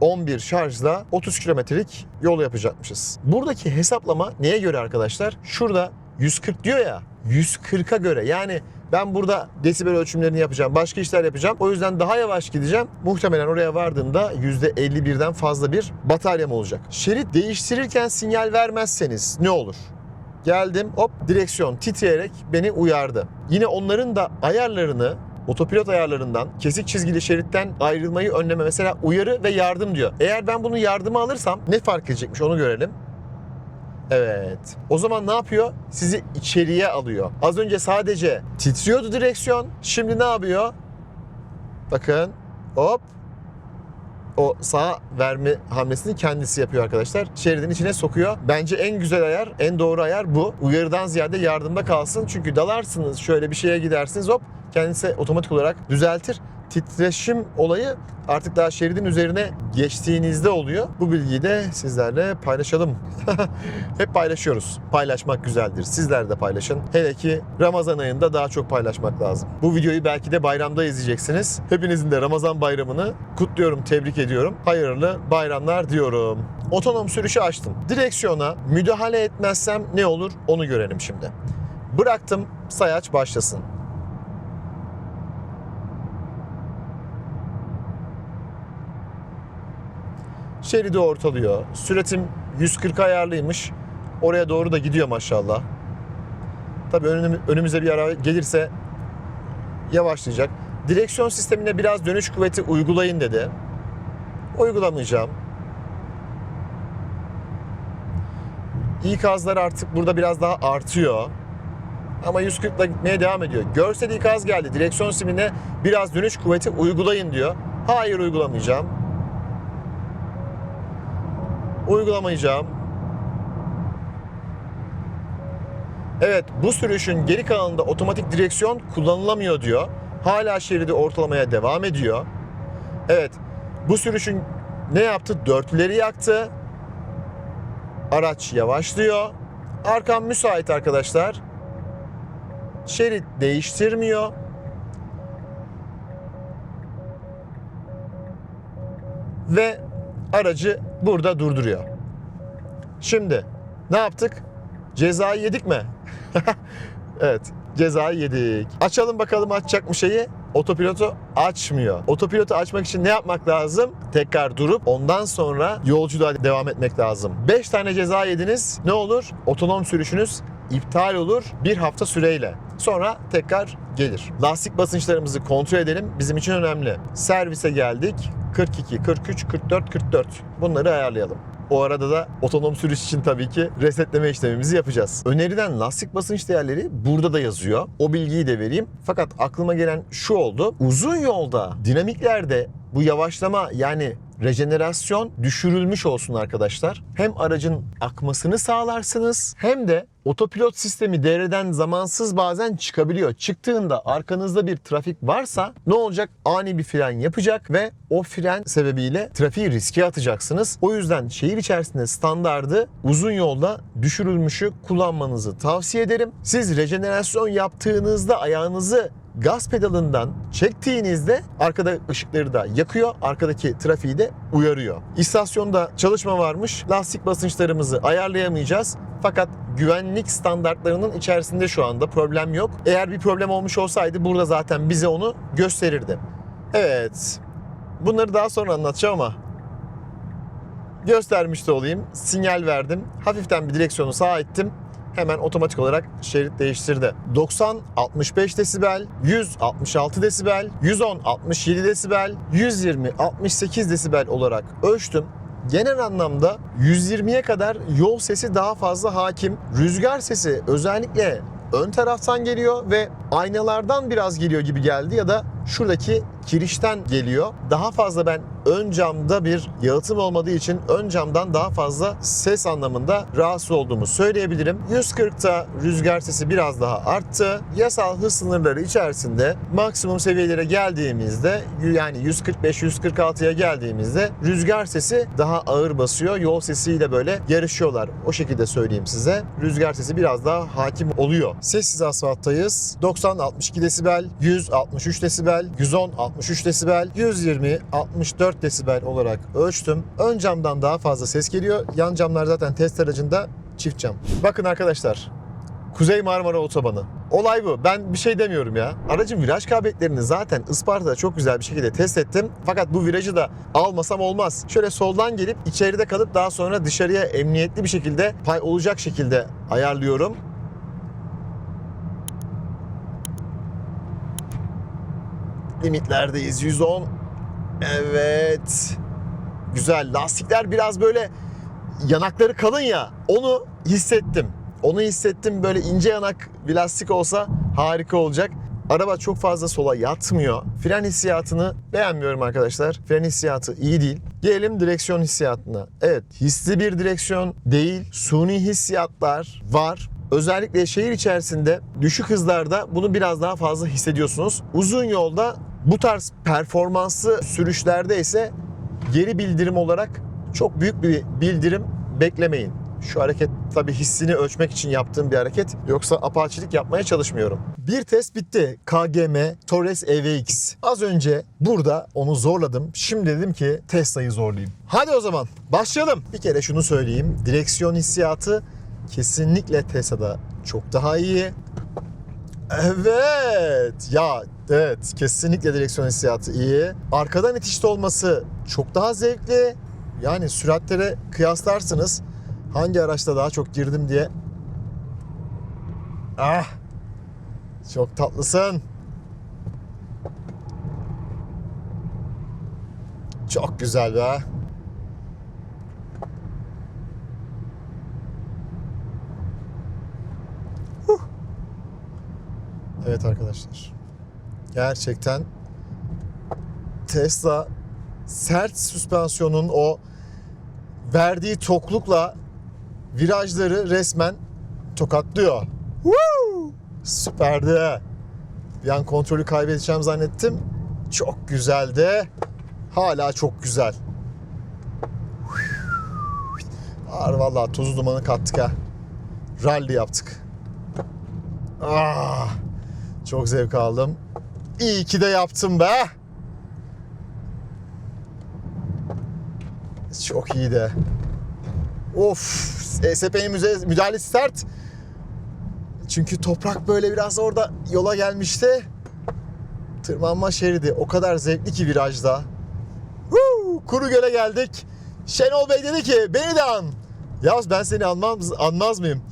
%11 şarjla 30 kilometrelik yol yapacakmışız. Buradaki hesaplama neye göre arkadaşlar? Şurada 140 diyor ya. 140'a göre, yani ben burada desibel ölçümlerini yapacağım, başka işler yapacağım. O yüzden daha yavaş gideceğim. Muhtemelen oraya vardığımda %51'den fazla bir bataryam olacak. Şerit değiştirirken sinyal vermezseniz ne olur? Geldim, hop, direksiyon titreyerek beni uyardı. Yine onların da ayarlarını, otopilot ayarlarından kesik çizgili şeritten ayrılmayı önleme, mesela uyarı ve yardım diyor. Eğer ben bunu yardıma alırsam ne fark edecekmiş onu görelim. Evet. O zaman ne yapıyor? Sizi içeriye alıyor. Az önce sadece titriyordu direksiyon. Şimdi ne yapıyor? Bakın. Hop. O sağ verme hamlesini kendisi yapıyor arkadaşlar. Şeridin içine sokuyor. Bence en güzel ayar, en doğru ayar bu. Uyarıdan ziyade yardımda kalsın. Çünkü dalarsınız, şöyle bir şeye gidersiniz, hop, kendisi otomatik olarak düzeltir. Titreşim olayı artık daha şeridin üzerine geçtiğinizde oluyor. Bu bilgiyi de sizlerle paylaşalım. Hep paylaşıyoruz. Paylaşmak güzeldir. Sizler de paylaşın. Hele ki Ramazan ayında daha çok paylaşmak lazım. Bu videoyu belki de bayramda izleyeceksiniz. Hepinizin de Ramazan bayramını kutluyorum, tebrik ediyorum. Hayırlı bayramlar diyorum. Otonom sürüşü açtım. Direksiyona müdahale etmezsem ne olur onu görelim şimdi. Bıraktım, sayaç başlasın. Şeridi ortalıyor. Süratim 140 ayarlıymış. Oraya doğru da gidiyor maşallah. Tabii önümüze bir ara gelirse yavaşlayacak. Direksiyon sistemine biraz dönüş kuvveti uygulayın dedi. Uygulamayacağım. İkazlar artık burada biraz daha artıyor. Ama 140'la gitmeye devam ediyor. Görsel ikaz geldi. Direksiyon sistemine biraz dönüş kuvveti uygulayın diyor. Hayır, uygulamayacağım. Uygulamayacağım. Evet, bu sürüşün geri kalanında otomatik direksiyon kullanılamıyor diyor. Hala şeridi ortalamaya devam ediyor. Evet, bu sürüşün ne yaptı? Dörtlüleri yaktı. Araç yavaşlıyor. Arkam müsait arkadaşlar. Şerit değiştirmiyor. Ve aracı burada durduruyor. Şimdi ne yaptık? Cezayı yedik mi? Evet, cezayı yedik. Açalım bakalım, açacak mı şeyi? Otopilotu açmıyor. Otopilotu açmak için ne yapmak lazım? Tekrar durup ondan sonra yolculuğa devam etmek lazım. 5 tane ceza yediniz. Ne olur? Otonom sürüşünüz iptal olur bir hafta süreyle. Sonra tekrar gelir. Lastik basınçlarımızı kontrol edelim. Bizim için önemli. Servise geldik. 42, 43, 44, 44. Bunları ayarlayalım. O arada da otonom sürüş için tabii ki resetleme işlemimizi yapacağız. Önerilen lastik basınç değerleri burada da yazıyor. O bilgiyi de vereyim. Fakat aklıma gelen şu oldu. Uzun yolda, dinamiklerde bu yavaşlama, yani rejenerasyon düşürülmüş olsun arkadaşlar. Hem aracın akmasını sağlarsınız hem de Otopilot sistemi devreden zamansız bazen çıkabiliyor. Çıktığında arkanızda bir trafik varsa ne olacak? Ani bir fren yapacak ve o fren sebebiyle trafiği riske atacaksınız. O yüzden şehir içerisinde standardı uzun yolda düşürülmüşü kullanmanızı tavsiye ederim. Siz rejenerasyon yaptığınızda ayağınızı gaz pedalından çektiğinizde arkada ışıkları da yakıyor, arkadaki trafiği de uyarıyor. İstasyonda çalışma varmış, lastik basınçlarımızı ayarlayamayacağız. Fakat güvenlik standartlarının içerisinde şu anda problem yok. Eğer bir problem olmuş olsaydı burada zaten bize onu gösterirdi. Evet, bunları daha sonra anlatacağım ama göstermiş de olayım. Sinyal verdim, hafiften bir direksiyonu sağa ittim. Hemen otomatik olarak şerit değiştirdi. 90-65 desibel, 100-66 desibel, 110-67 desibel, 120-68 desibel olarak ölçtüm. Genel anlamda 120'ye kadar yol sesi daha fazla hakim. Rüzgar sesi özellikle ön taraftan geliyor ve aynalardan biraz geliyor gibi geldi ya da şuradaki kirişten geliyor. Daha fazla ben ön camda bir yalıtım olmadığı için ön camdan daha fazla ses anlamında rahatsız olduğumu söyleyebilirim. 140'ta rüzgar sesi biraz daha arttı. Yasal hız sınırları içerisinde maksimum seviyelere geldiğimizde, yani 145-146'ya geldiğimizde rüzgar sesi daha ağır basıyor. Yol sesiyle böyle yarışıyorlar. O şekilde söyleyeyim size. Rüzgar sesi biraz daha hakim oluyor. Sessiz asfalttayız. 90-62 desibel, 100-63 desibel, 110-63 desibel, 120-64 desibel olarak ölçtüm. Ön camdan daha fazla ses geliyor. Yan camlar zaten test aracında çift cam. Bakın arkadaşlar, Kuzey Marmara Otobanı. Olay bu. Ben bir şey demiyorum ya. Aracın viraj kabiliyetlerini zaten Isparta'da çok güzel bir şekilde test ettim. Fakat bu virajı da almasam olmaz. Şöyle soldan gelip içeride kalıp daha sonra dışarıya emniyetli bir şekilde pay olacak şekilde ayarlıyorum. Limitlerdeyiz. 110. Evet. Güzel. Lastikler biraz böyle yanakları kalın ya. Onu hissettim. Onu hissettim. Böyle ince yanak bir lastik olsa harika olacak. Araba çok fazla sola yatmıyor. Fren hissiyatını beğenmiyorum arkadaşlar. Fren hissiyatı iyi değil. Gelelim direksiyon hissiyatına. Evet, hisli bir direksiyon değil. Suni hissiyatlar var. Özellikle şehir içerisinde düşük hızlarda bunu biraz daha fazla hissediyorsunuz. Uzun yolda bu tarz performanslı sürüşlerde ise geri bildirim olarak çok büyük bir bildirim beklemeyin. Şu hareket tabii hissini ölçmek için yaptığım bir hareket. Yoksa apaçilik yapmaya çalışmıyorum. Bir test bitti. KGM Torres EVX. Az önce burada onu zorladım. Şimdi dedim ki Tesla'yı zorlayayım. Hadi o zaman başlayalım. Bir kere şunu söyleyeyim. Direksiyon hissiyatı kesinlikle Tesla'da çok daha iyi. Evet. Ya evet, kesinlikle direksiyon hissiyatı iyi. Arkadan itişte olması çok daha zevkli. Yani süratlere kıyaslarsınız. Hangi araçta daha çok girdim diye. Ah! Çok tatlısın. Çok güzel be. Evet arkadaşlar. Gerçekten Tesla sert süspansiyonun o verdiği toklukla virajları resmen tokatlıyor. Woo! Süperdi. Bir an kontrolü kaybedeceğim zannettim. Çok güzeldi. Hala çok güzel. Vallahi tozu dumanı kattık ha. Rally yaptık. Ah, çok zevk aldım. İyi ki de yaptım be. Çok iyi de. Of, ESP'nin müdahalesi sert. Çünkü toprak böyle biraz orada yola gelmişti. Tırmanma şeridi o kadar zevkli ki virajda. Kurugöl'e geldik. Şenol Bey dedi ki beni de an. Yavuz ben seni anmaz mıyım?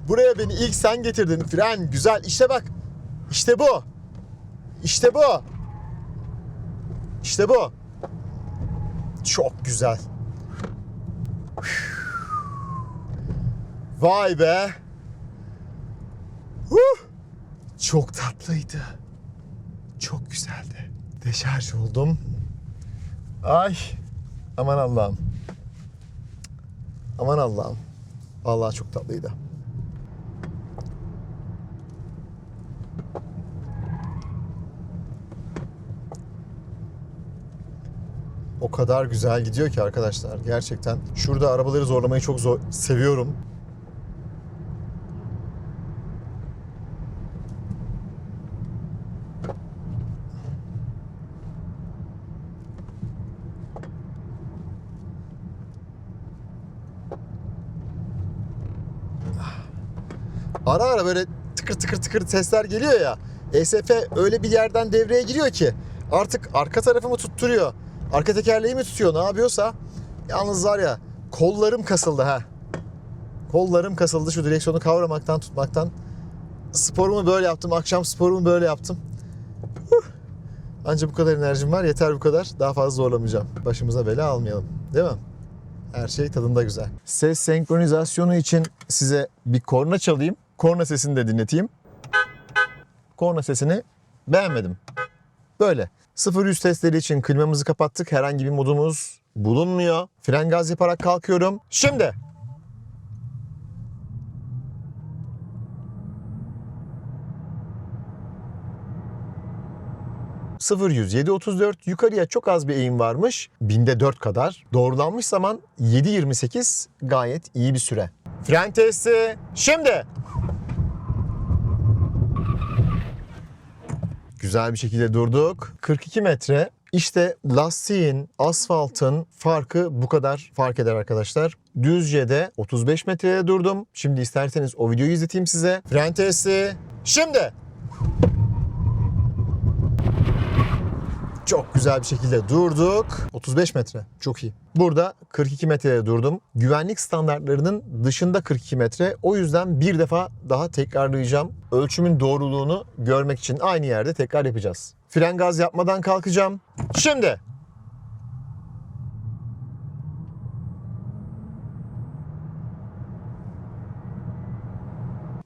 Buraya beni ilk sen getirdin. Fren güzel. İşte bak. İşte bu. İşte bu. İşte bu. Çok güzel. Vay be. Çok tatlıydı. Çok güzeldi. Deşarj oldum. Ay. Aman Allah'ım. Aman Allah'ım. Vallahi çok tatlıydı. O kadar güzel gidiyor ki arkadaşlar. Gerçekten şurada arabaları zorlamayı çok seviyorum. Ara ara böyle tıkır tıkır tıkır sesler geliyor ya. ESP öyle bir yerden devreye giriyor ki artık arka tarafımı tutturuyor. Arka tekerleğimi tutuyor, ne yapıyorsa. Yalnız var ya, kollarım kasıldı ha. Kollarım kasıldı şu direksiyonu kavramaktan, tutmaktan. Sporumu böyle yaptım. Akşam sporumu böyle yaptım. Ancak bu kadar enerjim var. Yeter bu kadar. Daha fazla zorlamayacağım. Başımıza bela almayalım. Değil mi? Her şey tadında güzel. Ses senkronizasyonu için size bir korna çalayım. Korna sesini de dinleteyim. Korna sesini beğenmedim. Böyle. 0-100 testleri için klimamızı kapattık. Herhangi bir modumuz bulunmuyor. Fren gaz yaparak kalkıyorum. Şimdi. ...0-100 7.34, yukarıya çok az bir eğim varmış. Binde 4 kadar. Doğrulanmış zaman 7.28, gayet iyi bir süre. Fren testi şimdi. Güzel bir şekilde durduk. 42 metre. İşte lastiğin, asfaltın farkı bu kadar fark eder arkadaşlar. Düzce'de 35 metrede durdum. Şimdi isterseniz o videoyu izleteyim size. Fren testi şimdi. Çok güzel bir şekilde durduk. 35 metre. Çok iyi. Burada 42 metrede durdum. Güvenlik standartlarının dışında 42 metre. O yüzden bir defa daha tekrarlayacağım. Ölçümün doğruluğunu görmek için aynı yerde tekrar yapacağız. Fren gaz yapmadan kalkacağım. Şimdi.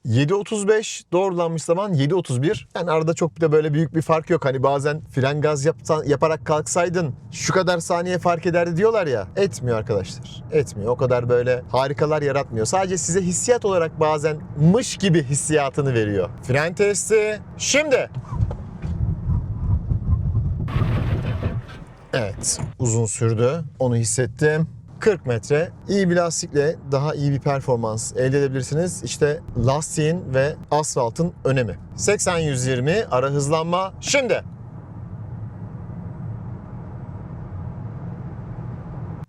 ...7.35 doğrulanmış zaman 7.31. Yani arada çok da böyle büyük bir fark yok. Hani bazen fren gaz yaparak kalksaydın şu kadar saniye fark ederdi diyorlar ya. Etmiyor arkadaşlar. Etmiyor. O kadar böyle harikalar yaratmıyor. Sadece size hissiyat olarak bazen mış gibi hissiyatını veriyor. Fren testi şimdi. Evet. Uzun sürdü. Onu hissettim. 40 metre. İyi bir lastikle daha iyi bir performans elde edebilirsiniz. İşte lastiğin ve asfaltın önemi. 80-120 ara hızlanma şimdi.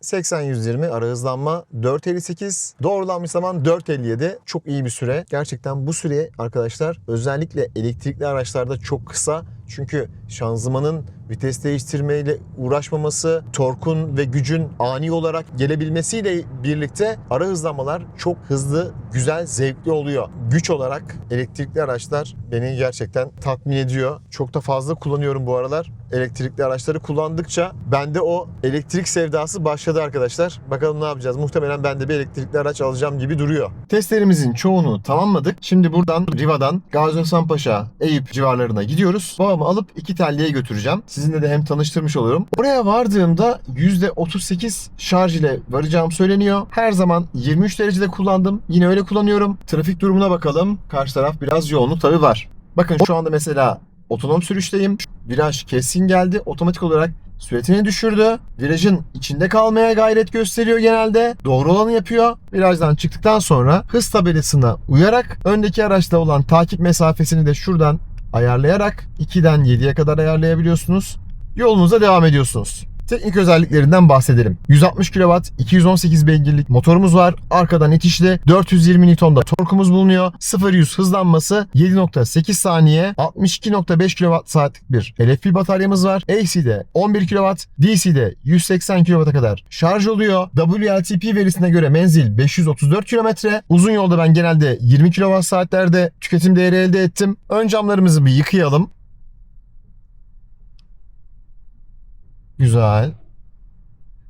80-120 ara hızlanma 4.58. Doğrulanmış zaman 4.57. Çok iyi bir süre. Gerçekten bu süre arkadaşlar özellikle elektrikli araçlarda çok kısa. Çünkü şanzımanın vites değiştirmeyle uğraşmaması, torkun ve gücün ani olarak gelebilmesiyle birlikte ara hızlanmalar çok hızlı, güzel, zevkli oluyor. Güç olarak elektrikli araçlar beni gerçekten tatmin ediyor. Çok da fazla kullanıyorum bu aralar. Elektrikli araçları kullandıkça bende o elektrik sevdası başladı arkadaşlar. Bakalım ne yapacağız? Muhtemelen ben de bir elektrikli araç alacağım gibi duruyor. Testlerimizin çoğunu tamamladık. Şimdi buradan Riva'dan Gazi Osman Paşa, Eyüp civarlarına gidiyoruz. Babamı alıp iki telliye götüreceğim. Sizinle de hem tanıştırmış oluyorum. Oraya vardığımda %38 şarj ile varacağım söyleniyor. Her zaman 23 derecede kullandım. Yine öyle kullanıyorum. Trafik durumuna bakalım. Karşı taraf biraz yoğunluk tabii var. Bakın şu anda mesela otonom sürüşteyim. Viraj keskin geldi. Otomatik olarak süratini düşürdü. Virajın içinde kalmaya gayret gösteriyor genelde. Doğru olanı yapıyor. Virajdan çıktıktan sonra hız tabelasına uyarak öndeki araçla olan takip mesafesini de şuradan ayarlayarak 2'den 7'ye kadar ayarlayabiliyorsunuz. Yolunuza devam ediyorsunuz. Teknik özelliklerinden bahsedelim. 160 kW, 218 beygirlik motorumuz var. Arkadan itişli 420 Nm'da torkumuz bulunuyor. 0-100 hızlanması 7.8 saniye. 62.5 kWh'lik bir LFP bataryamız var. AC'de 11 kW, DC'de 180 kW'a kadar şarj oluyor. WLTP verisine göre menzil 534 km. Uzun yolda ben genelde 20 kWh'lerde tüketim değeri elde ettim. Ön camlarımızı bir yıkayalım. Güzel.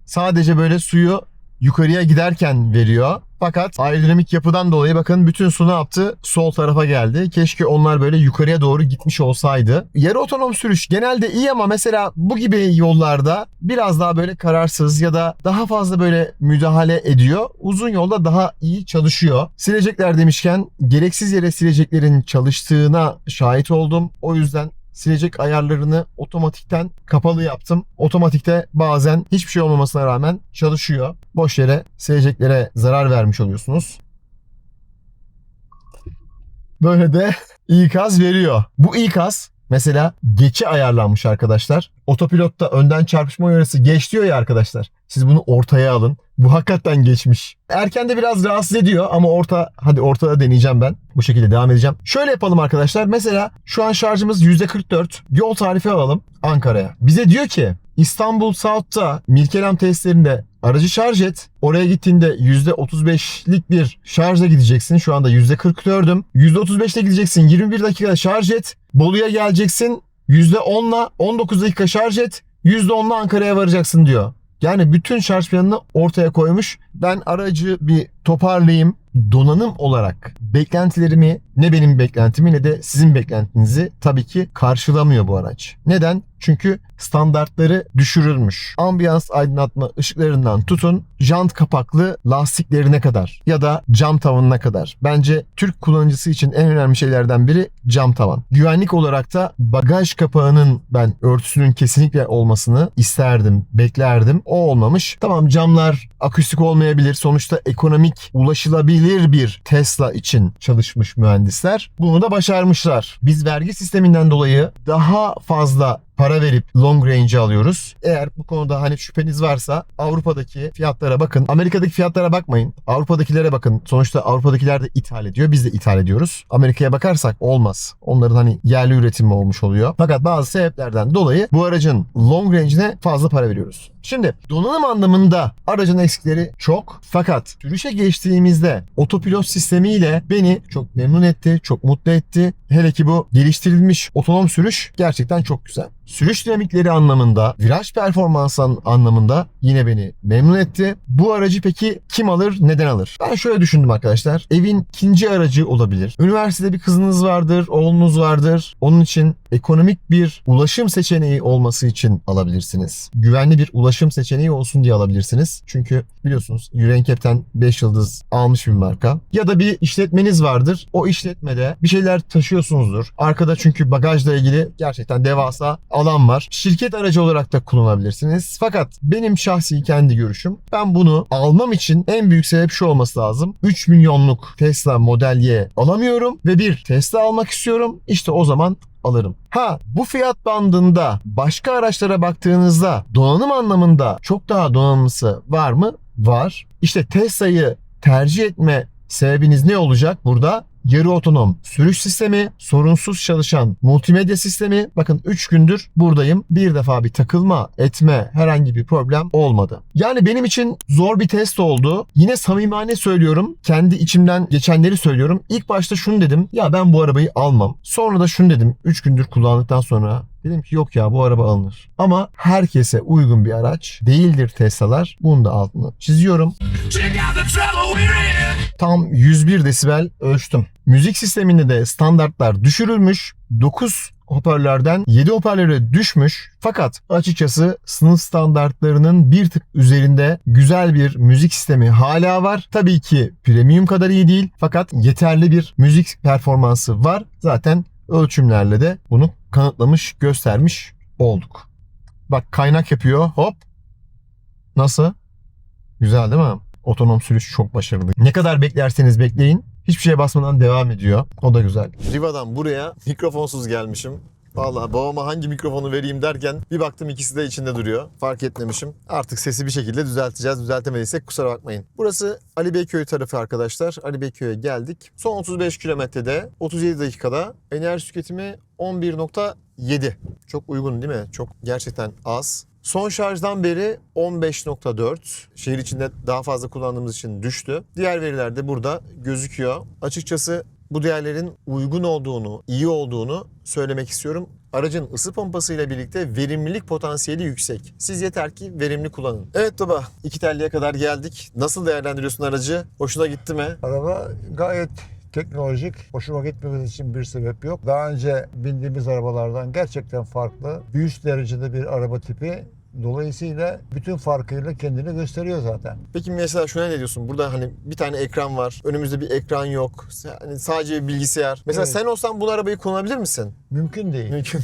Sadece böyle suyu yukarıya giderken veriyor. Fakat aerodinamik yapıdan dolayı bakın bütün su ne yaptı? Sol tarafa geldi. Keşke onlar böyle yukarıya doğru gitmiş olsaydı. Yarı otonom sürüş genelde iyi ama mesela bu gibi yollarda biraz daha böyle kararsız ya da daha fazla böyle müdahale ediyor. Uzun yolda daha iyi çalışıyor. Silecekler demişken gereksiz yere sileceklerin çalıştığına şahit oldum. O yüzden silecek ayarlarını otomatikten kapalı yaptım. Otomatikte bazen hiçbir şey olmamasına rağmen çalışıyor. Boş yere sileceklere zarar vermiş oluyorsunuz. Böyle de ikaz veriyor. Bu ikaz mesela geçe ayarlanmış arkadaşlar. Otopilotta önden çarpışma uyarısı geç diyor ya arkadaşlar. Siz bunu ortaya alın. Bu hakikaten geçmiş. Erken de biraz rahatsız ediyor ama hadi ortada deneyeceğim ben. Bu şekilde devam edeceğim. Şöyle yapalım arkadaşlar. Mesela şu an şarjımız %44. Yol tarifi alalım Ankara'ya. Bize diyor ki İstanbul South'ta Mirkelam testlerinde aracı şarj et. Oraya gittiğinde %35'lik bir şarjla gideceksin. Şu anda %44'üm. %35'le gideceksin. 21 dakikada şarj et. Bolu'ya geleceksin. %10'la 19 dakika şarj et. %10'la Ankara'ya varacaksın diyor. Yani bütün şarj planını ortaya koymuş. Ben aracı bir toparlayayım. Donanım olarak beklentilerimi, ne benim beklentimi ne de sizin beklentinizi tabii ki karşılamıyor bu araç. Neden? Çünkü standartları düşürülmüş. Ambiyans aydınlatma ışıklarından tutun, jant kapaklı lastiklerine kadar ya da cam tavanına kadar. Bence Türk kullanıcısı için en önemli şeylerden biri cam tavan. Güvenlik olarak da bagaj kapağının ben örtüsünün kesinlikle olmasını isterdim, beklerdim. O olmamış. Tamam, camlar akustik olmayabilir. Sonuçta ekonomik, ulaşılabilir bir Tesla için çalışmış mühendisler. Bunu da başarmışlar. Biz vergi sisteminden dolayı daha fazla para verip long range alıyoruz. Eğer bu konuda hani şüpheniz varsa Avrupa'daki fiyatlara bakın. Amerika'daki fiyatlara bakmayın. Avrupa'dakilere bakın. Sonuçta Avrupa'dakiler de ithal ediyor. Biz de ithal ediyoruz. Amerika'ya bakarsak olmaz. Onların hani yerli üretimi olmuş oluyor. Fakat bazı sebeplerden dolayı bu aracın long range'ine fazla para veriyoruz. Şimdi donanım anlamında aracın eksikleri çok. Fakat sürüşe geçtiğimizde otopilot sistemiyle beni çok memnun etti, çok mutlu etti. Hele ki bu geliştirilmiş otonom sürüş gerçekten çok güzel. Sürüş dinamikleri anlamında, viraj performansı anlamında yine beni memnun etti. Bu aracı peki kim alır, neden alır? Ben şöyle düşündüm arkadaşlar. Evin ikinci aracı olabilir. Üniversitede bir kızınız vardır, oğlunuz vardır. Onun için ekonomik bir ulaşım seçeneği olması için alabilirsiniz. Güvenli bir ulaşım seçeneği olsun diye alabilirsiniz. Çünkü biliyorsunuz Euro NCAP'ten 5 yıldız almış bir marka. Ya da bir işletmeniz vardır. O işletmede bir şeyler taşıyorsunuzdur. Arkada çünkü bagajla ilgili gerçekten devasa alan var. Şirket aracı olarak da kullanabilirsiniz. Fakat benim şahsi kendi görüşüm, ben bunu almam için en büyük sebep şu olması lazım. 3 milyonluk Tesla Model Y alamıyorum ve bir Tesla almak istiyorum. İşte o zaman alırım. Bu fiyat bandında başka araçlara baktığınızda donanım anlamında çok daha donanımlısı var mı? Var. İşte Tesla'yı tercih etme sebebiniz ne olacak burada? Yarı otonom sürüş sistemi, sorunsuz çalışan multimedya sistemi. Bakın 3 gündür buradayım. Bir defa bir takılma etme herhangi bir problem olmadı. Yani benim için zor bir test oldu. Yine samimane söylüyorum. Kendi içimden geçenleri söylüyorum. İlk başta şunu dedim. Ya ben bu arabayı almam. Sonra da şunu dedim. 3 gündür kullandıktan sonra dedim ki yok ya, bu araba alınır. Ama herkese uygun bir araç değildir Tesla'lar. Bunu da altını çiziyorum. Tam 101 desibel ölçtüm. Müzik sisteminde de standartlar düşürülmüş. 9 hoparlörden 7 hoparlöre düşmüş. Fakat açıkçası sınıf standartlarının bir tık üzerinde güzel bir müzik sistemi hala var. Tabii ki premium kadar iyi değil. Fakat yeterli bir müzik performansı var. Zaten ölçümlerle de bunu kanıtlamış, göstermiş olduk. Bak, kaynak yapıyor. Hop. Nasıl? Güzel değil mi? Otonom sürüş çok başarılı. Ne kadar beklerseniz bekleyin, hiçbir şeye basmadan devam ediyor. O da güzel. Riva'dan buraya mikrofonsuz gelmişim. Vallahi babama hangi mikrofonu vereyim derken bir baktım ikisi de içinde duruyor. Fark etmemişim. Artık sesi bir şekilde düzelteceğiz. Düzeltemediysek kusura bakmayın. Burası Ali Beyköy tarafı arkadaşlar. Ali Beyköy'e geldik. Son 35 kilometrede 37 dakikada enerji tüketimi 11.7. Çok uygun değil mi? Çok gerçekten az. Son şarjdan beri 15.4. Şehir içinde daha fazla kullandığımız için düştü. Diğer veriler de burada gözüküyor. Açıkçası bu değerlerin uygun olduğunu, iyi olduğunu söylemek istiyorum. Aracın ısı pompasıyla birlikte verimlilik potansiyeli yüksek. Siz yeter ki verimli kullanın. Evet baba, iki telliye kadar geldik. Nasıl değerlendiriyorsun aracı? Hoşuna gitti mi? Araba gayet teknolojik. Hoşuma gitmemesi için bir sebep yok. Daha önce bindiğimiz arabalardan gerçekten farklı. Bir üst derecede bir araba tipi. Dolayısıyla bütün farkıyla kendini gösteriyor zaten. Peki mesela şuna ne diyorsun? Burada hani bir tane ekran var. Önümüzde bir ekran yok. Hani sadece bir bilgisayar. Mesela Evet. sen olsan bu arabayı kullanabilir misin? Mümkün değil. Mümkün.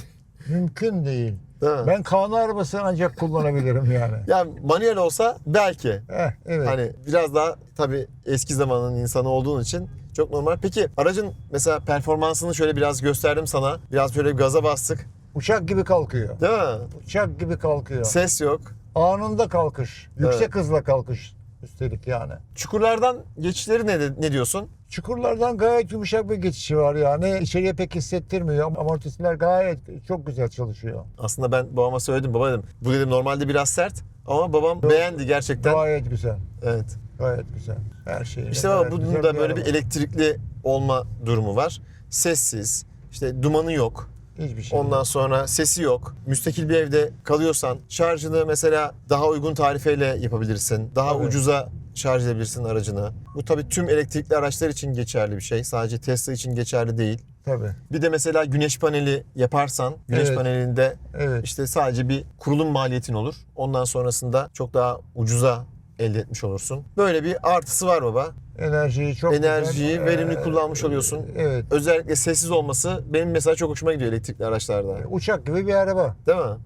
Mümkün değil. Değil mi? Ben kanı arabasını ancak kullanabilirim yani. Yani manuel olsa belki. Evet. Hani biraz daha tabii eski zamanın insanı olduğun için çok normal. Peki aracın mesela performansını şöyle biraz gösterdim sana. Biraz şöyle bir gaza bastık. Uçak gibi kalkıyor. Değil mi? Uçak gibi kalkıyor. Ses yok. Anında kalkış. Yüksek Evet. hızla kalkış üstelik yani. Çukurlardan geçişleri ne diyorsun? Çukurlardan gayet yumuşak bir geçişi var yani. İçeriye pek hissettirmiyor. Amortisörler gayet çok güzel çalışıyor. Aslında ben babama söyledim. Baba dedim bu dedim normalde biraz sert ama babam Yok. beğendi gerçekten. Gayet güzel. Evet. Gayet güzel. Her şey. İşte baba bunun da böyle bir elektrikli olma durumu var. Sessiz. İşte dumanı yok. hiçbir şey. Ondan sonra sesi yok. Müstakil bir evde kalıyorsan şarjını mesela daha uygun tarifeyle yapabilirsin. Daha Tabii. ucuza şarj edebilirsin aracını. Bu tabii tüm elektrikli araçlar için geçerli bir şey. Sadece Tesla için geçerli değil. Tabii. Bir de mesela güneş paneli yaparsan güneş Evet. panelinde Evet. işte sadece bir kurulum maliyetin olur. Ondan sonrasında çok daha ucuza elde etmiş olursun. Böyle bir artısı var baba. Enerjiyi çok Enerjiyi güzel, verimli kullanmış oluyorsun. Evet. Özellikle sessiz olması benim mesela çok hoşuma gidiyor elektrikli araçlarda. Uçak gibi bir araba. Değil mi?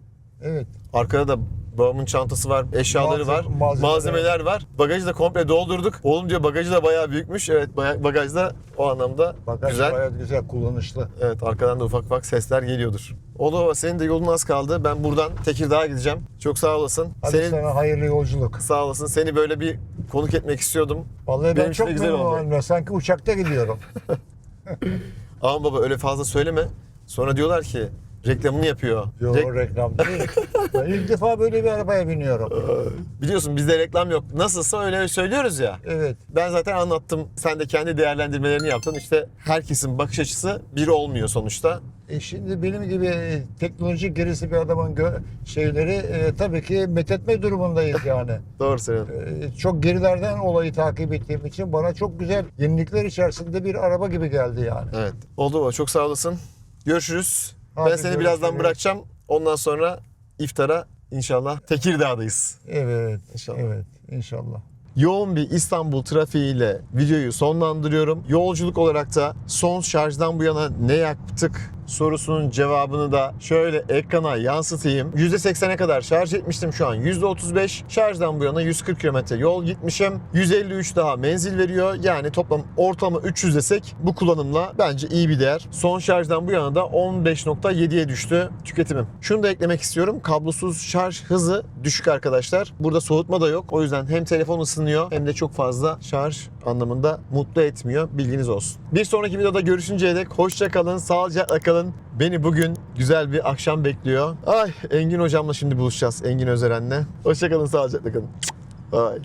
Evet. Arkada da babamın çantası var, eşyaları var, malzemeler var. Bagajı da komple doldurduk. Oğlum diyor bagajı da bayağı büyükmüş. Evet bagaj da o anlamda Bagaj güzel. gayet güzel, kullanışlı. Evet arkadan da ufak ufak sesler geliyordur. Oğlum baba senin de yolun az kaldı. Ben buradan Tekirdağ'a gideceğim. Çok sağ olasın. Hadi sana hayırlı yolculuk. Sağ olasın. Seni böyle bir konuk etmek istiyordum. Vallahi Benim ben için çok de güzel oldu. memnunum. Sanki uçakta gidiyorum. Ama baba öyle fazla söyleme. Sonra diyorlar ki reklamını yapıyor. Yok, reklam değil. Ben ilk defa böyle bir arabaya biniyorum. Biliyorsun bizde reklam yok. Nasılsa öyle söylüyoruz ya. Evet. Ben zaten anlattım. Sen de kendi değerlendirmelerini yaptın. İşte herkesin bakış açısı bir olmuyor sonuçta. Şimdi benim gibi teknoloji gerisi bir adamın şeyleri tabii ki methetme durumundayız yani. Doğru söylüyorsun. Çok gerilerden olayı takip ettiğim için bana çok güzel yenilikler içerisinde bir araba gibi geldi yani. Evet. Oldu baba. Çok sağ olasın. Görüşürüz. Hadi Ben seni birazdan görüşürüz. bırakacağım. Ondan sonra iftara inşallah Tekirdağ'dayız. Evet. İnşallah. Evet. İnşallah. Yoğun bir İstanbul trafiğiyle videoyu sonlandırıyorum. Yolculuk olarak da son şarjdan bu yana ne yaptık sorusunun cevabını da şöyle ekrana yansıtayım. %80'e kadar şarj etmiştim, şu an %35. Şarjdan bu yana 140 km yol gitmişim. 153 daha menzil veriyor. Yani toplam ortalama 300 desek bu kullanımla bence iyi bir değer. Son şarjdan bu yana da 15.7'ye düştü tüketimim. Şunu da eklemek istiyorum. Kablosuz şarj hızı düşük arkadaşlar. Burada soğutma da yok. O yüzden hem telefon ısınıyor hem de çok fazla şarj anlamında mutlu etmiyor. Bilginiz olsun. Bir sonraki videoda görüşünceye dek hoşça kalın, sağlıcakla kalın. Beni bugün güzel bir akşam bekliyor. Ay Engin hocamla şimdi buluşacağız. Engin Özeren'le. Hoşça kalın, sağlıcakla kalın. Bye.